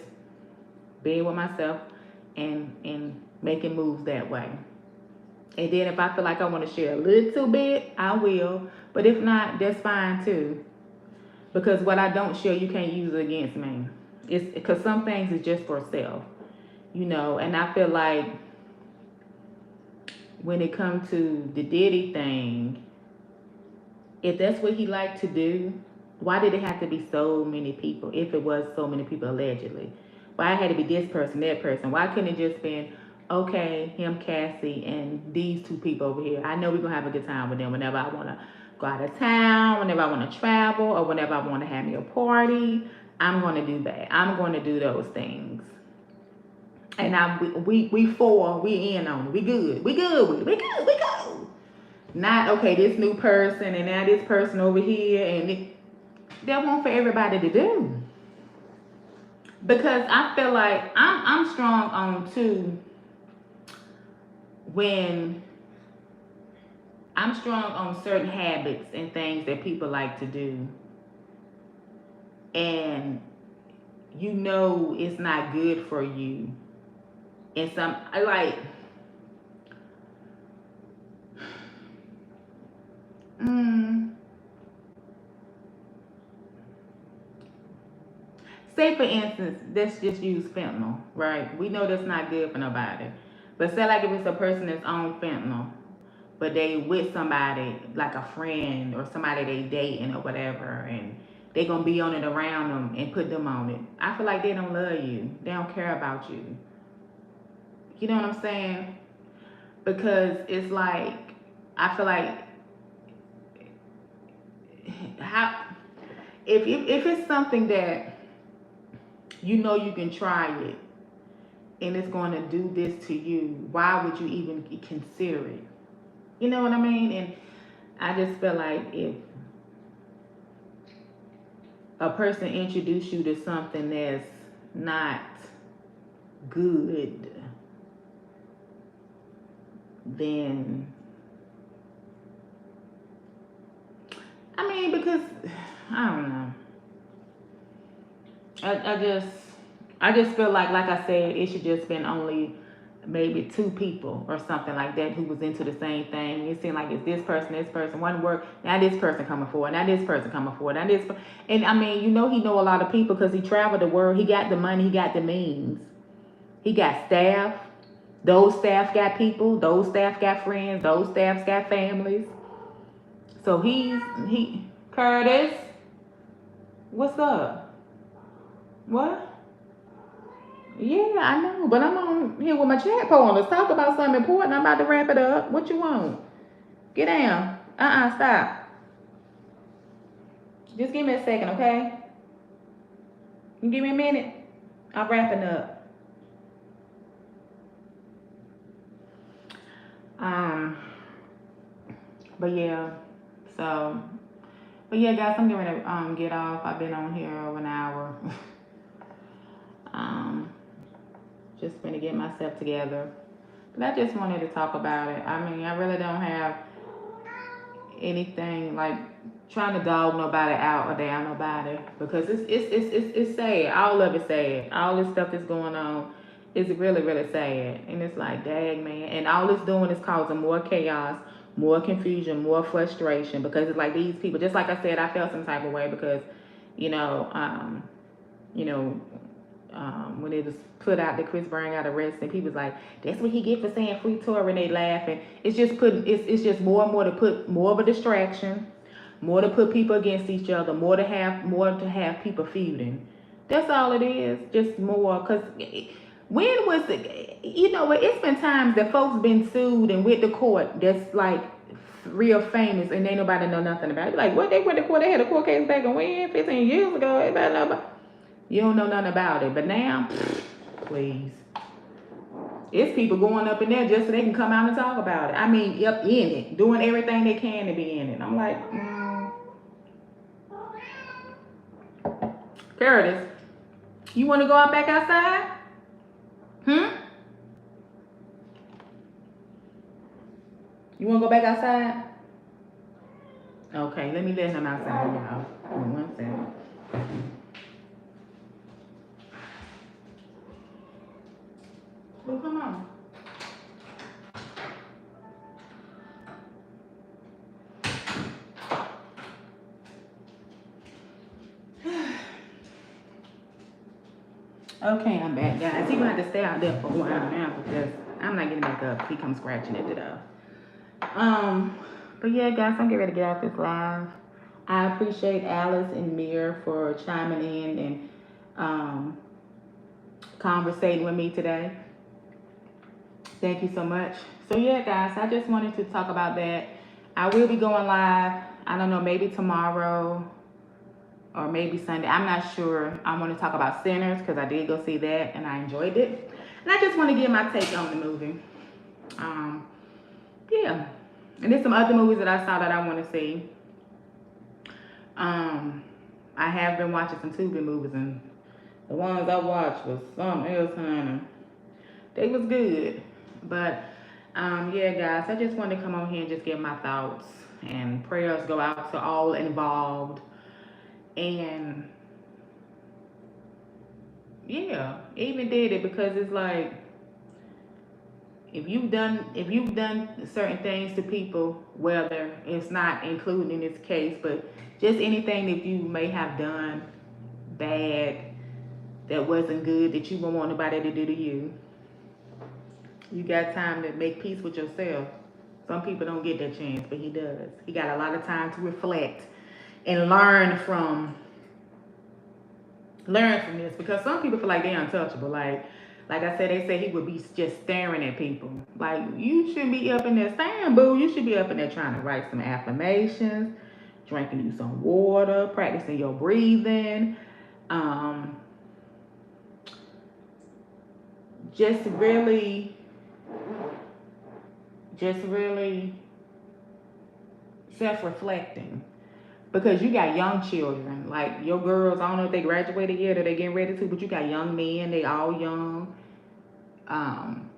being with myself and making moves that way. And then if I feel like I want to share a little bit, I will. But if not, that's fine too. Because what I don't share, you can't use it against me. It's because some things is just for self, you know. And I feel like when it comes to the Diddy thing, if that's what he liked to do, why did it have to be so many people? If it was so many people allegedly, why it had to be this person, that person? Why couldn't it just been, okay, him, Cassie, and these two people over here? I know we're gonna have a good time with them whenever I wanna go out of town, whenever I wanna travel, or whenever I wanna have me a party. I'm gonna do that. I'm gonna do those things. And we in on it. We good. We good with it. We good. Not, okay, this new person and now this person over here, and that won't for everybody to do. Because I feel like I'm strong on too, when I'm strong on certain habits and things that people like to do, and you know it's not good for you. And some, I like, mm, say for instance, let's just use fentanyl, right? We know that's not good for nobody. But say like if it's a person that's on fentanyl, but they with somebody like a friend or somebody they dating or whatever, and they gonna be on it around them and put them on it. I feel like they don't love you. They don't care about you. You know what I'm saying? Because it's like, I feel like, how, if it's something that you know you can try it and it's going to do this to you, why would you even consider it? You know what I mean? And I just feel like if a person introduce you to something that's not good, then, I mean, because I don't know. I just feel like I said, it should just been only maybe two people or something like that who was into the same thing. It seemed like it's this person, one work, now this person coming forward, now this person coming forward, now this, and I mean, you know, he know a lot of people because he traveled the world. He got the money, he got the means, he got staff. Those staff got people, those staff got friends, those staffs got families. So he Curtis, what's up? What? Yeah, I know, but I'm on here with my chat phone. Let's talk about something important. I'm about to wrap it up. What you want? Get down. Stop. Just give me a second, okay? You give me a minute. I'm wrapping up. Um, but yeah, so, but yeah, guys, I'm getting ready to get off. I've been on here over an hour. um, just gonna get myself together. But I just wanted to talk about it. I mean, I really don't have anything like trying to dog nobody out or down nobody, because it's sad. All of it's sad. All this stuff that's going on is really, really sad. And it's like, dang, man. And all it's doing is causing more chaos, more confusion, more frustration, because it's like these people, just like I said, I felt some type of way because, you know, you know, when it was put out that Chris Brown got arrested, and people's like, that's what he get for saying free Tory, and they laughing. It's just putting, it's just more and more to put more of a distraction, more to put people against each other, more to have people feuding. That's all it is, just more. Cause when was it? You know what? It's been times that folks been sued and went to court. That's like real famous, and ain't nobody know nothing about it. Like, what, they went to court? They had a court case back in when 15 years ago. Everybody know about. You don't know nothing about it. But now, please. It's people going up in there just so they can come out and talk about it. I mean, up in it, doing everything they can to be in it. I'm like, Curtis, you want to go out back outside? You want to go back outside? Okay, let me let him outside, y'all. One second. Well, come on. Okay, I'm back, guys. He's gonna have to stay out there for a while now because I'm not getting back up. He comes scratching at the door. But yeah, guys, I'm getting ready to get off this live. I appreciate Alice and Mir for chiming in and conversating with me today. Thank you so much. So yeah, guys, I just wanted to talk about that. I will be going live. I don't know, maybe tomorrow or maybe Sunday. I'm not sure. I want to talk about Sinners because I did go see that and I enjoyed it. And I just want to give my take on the movie. Yeah. And there's some other movies that I saw that I want to see. I have been watching some Tubi movies, and the ones I watched was something else, honey. They was good. But yeah, guys, I just wanted to come on here and just give my thoughts, and prayers go out to all involved. And yeah, even did it because it's like if you've done certain things to people, whether it's not included in this case, but just anything that you may have done bad that wasn't good that you won't want nobody to do to you, you got time to make peace with yourself. Some people don't get that chance, but he does. He got a lot of time to reflect and learn from this, because some people feel like they're untouchable. Like I said, they say he would be just staring at people. Like, you should be up in there staring, boo. You should be up in there trying to write some affirmations, drinking you some water, practicing your breathing, um, just really, just really self-reflecting. Because you got young children, like your girls, I don't know if they graduated yet or they getting ready to, but you got young men, they all young.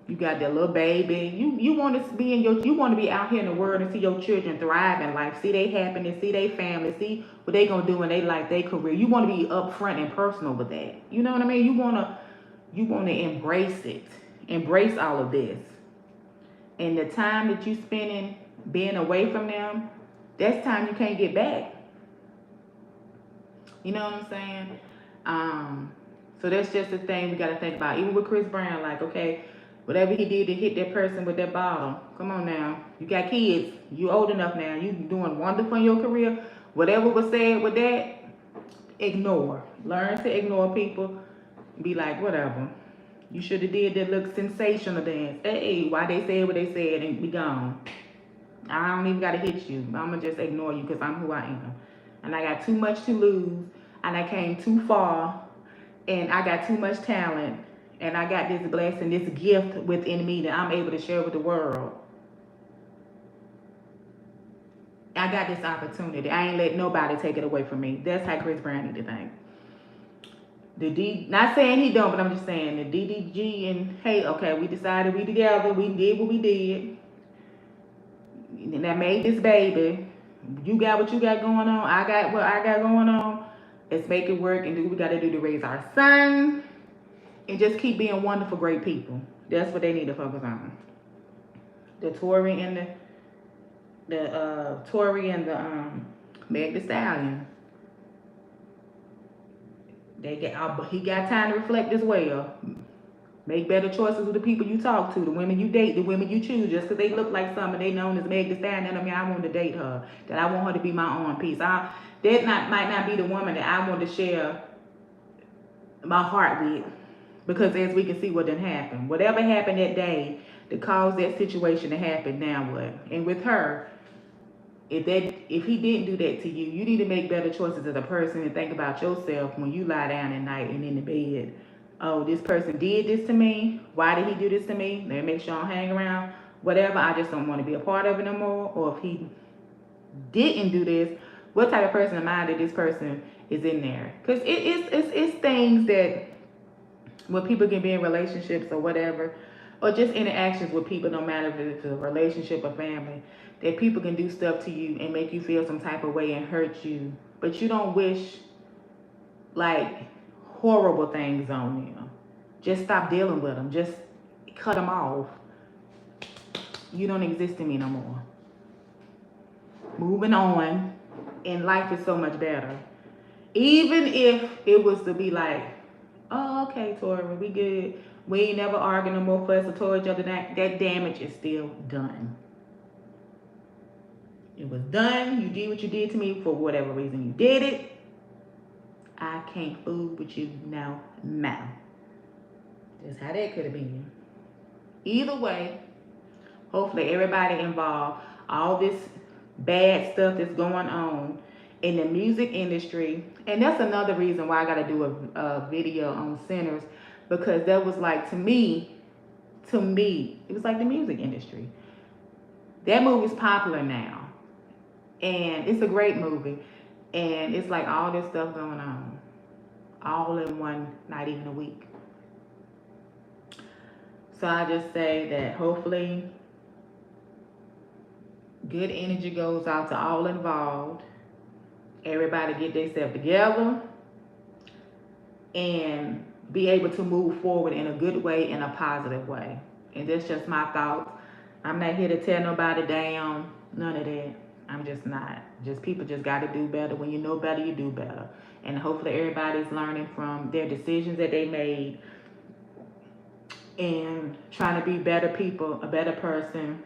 You got that little baby. You want to be you want to be out here in the world and see your children thrive in life, see their happiness, see their family, see what they gonna do in they life, their career. You want to be upfront and personal with that. You know what I mean? You wanna embrace it, embrace all of this, and the time that you spending being away from them, that's time you can't get back. You know what I'm saying? So that's just the thing we got to think about. Even with Chris Brown, like, okay, whatever he did to hit that person with that bottle, come on now. You got kids. You old enough now. You doing wonderful in your career. Whatever was said with that, ignore. Learn to ignore people. Be like, whatever. You should have did that look sensational dance. Hey, why they said what they said and be gone. I don't even got to hit you. I'm going to just ignore you because I'm who I am. And I got too much to lose. And I came too far. And I got too much talent. And I got this blessing, this gift within me that I'm able to share with the world. I got this opportunity. I ain't let nobody take it away from me. That's how Chris Brown need to think. Not saying he don't, but I'm just saying the DDG and, hey, okay, we decided we together. We did what we did. And I made this baby. You got what you got going on. I got what I got going on. Let's make it work and do what we got to do to raise our son. And just keep being wonderful, great people. That's what they need to focus on. The Tory and the Meg Thee Stallion. He got time to reflect as well. Make better choices with the people you talk to, the women you date, the women you choose. Just because they look like something they known as Meg Thee Stallion, that don't mean I want to date her. That I want her to be my own piece. Might not be the woman that I want to share my heart with. Because as we can see what didn't happen. Whatever happened that day that caused that situation to happen, now what? And with her, if he didn't do that to you, you need to make better choices as a person and think about yourself when you lie down at night and in the bed. Oh, this person did this to me. Why did he do this to me? Let me make sure I don't hang around. Whatever, I just don't want to be a part of it no more. Or if he didn't do this, what type of person am I that this person is in there? Because it's things that when people can be in relationships or whatever, or just interactions with people, no matter if it's a relationship or family, that people can do stuff to you and make you feel some type of way and hurt you. But you don't wish like horrible things on them. Just stop dealing with them. Just cut them off. You don't exist to me no more. Moving on, and life is so much better. Even if it was to be like, oh, okay, Tory, we good. We ain't never arguing no more, fuss or toward each other. That damage is still done. It was done. You did what you did to me for whatever reason you did it. I can't fool with you no more. That's how that could have been. Either way, hopefully everybody involved, all this bad stuff that's going on in the music industry, and that's another reason why I got to do a video on sinners, because that was like, to me, it was like the music industry. That movie's popular now. And it's a great movie. And it's like all this stuff going on. All in one, not even a week. So I just say that hopefully good energy goes out to all involved. Everybody get themselves together and be able to move forward in a good way, in a positive way. And that's just my thoughts. I'm not here to tear nobody down, none of that. I'm just not. Just people just got to do better. When you know better, you do better. And hopefully everybody's learning from their decisions that they made and trying to be better people, a better person,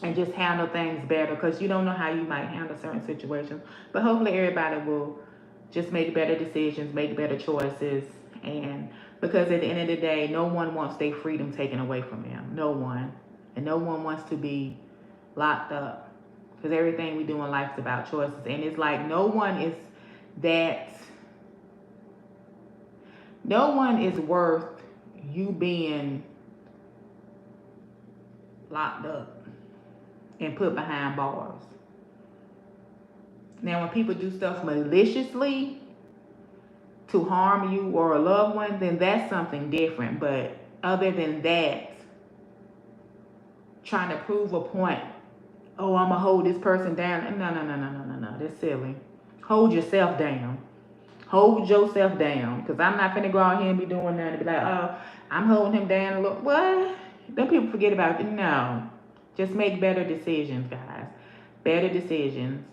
and just handle things better, because you don't know how you might handle certain situations. But hopefully everybody will just make better decisions, make better choices. And because at the end of the day, no one wants their freedom taken away from them. No one. And no one wants to be locked up, because everything we do in life is about choices. And it's like no one is worth you being locked up and put behind bars. Now, when people do stuff maliciously to harm you or a loved one, then that's something different. But other than that, trying to prove a point, oh, I'm going to hold this person down. No. That's silly. Hold yourself down. Hold yourself down. Because I'm not going to go out here and be doing that and be like, oh, I'm holding him down. Look, what? Don't people forget about it? No. Just make better decisions, guys. Better decisions.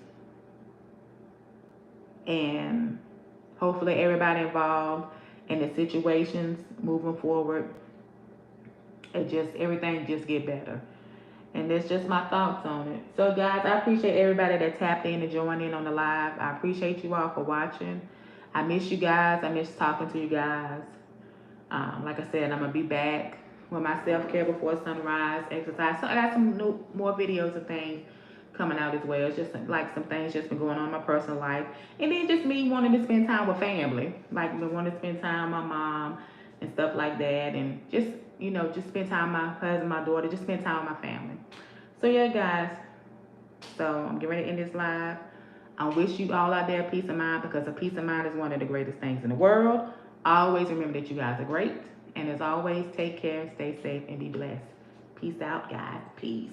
And hopefully everybody involved in the situations moving forward, everything just get better. And that's just my thoughts on it. So guys, I appreciate everybody that tapped in and joined in on the live. I appreciate you all for watching. I miss you guys. I miss talking to you guys. Like I said, I'm gonna be back with my self-care before sunrise, exercise. So I got some more videos and things coming out as well. It's just like some things just been going on in my personal life. And then just me wanting to spend time with family. Like me wanting to spend time with my mom and stuff like that. And just, just spend time with my husband, my daughter, just spend time with my family. So yeah, guys. So I'm getting ready to end this live. I wish you all out there peace of mind, because a peace of mind is one of the greatest things in the world. Always remember that you guys are great. And as always, take care, stay safe, and be blessed. Peace out, guys. Peace.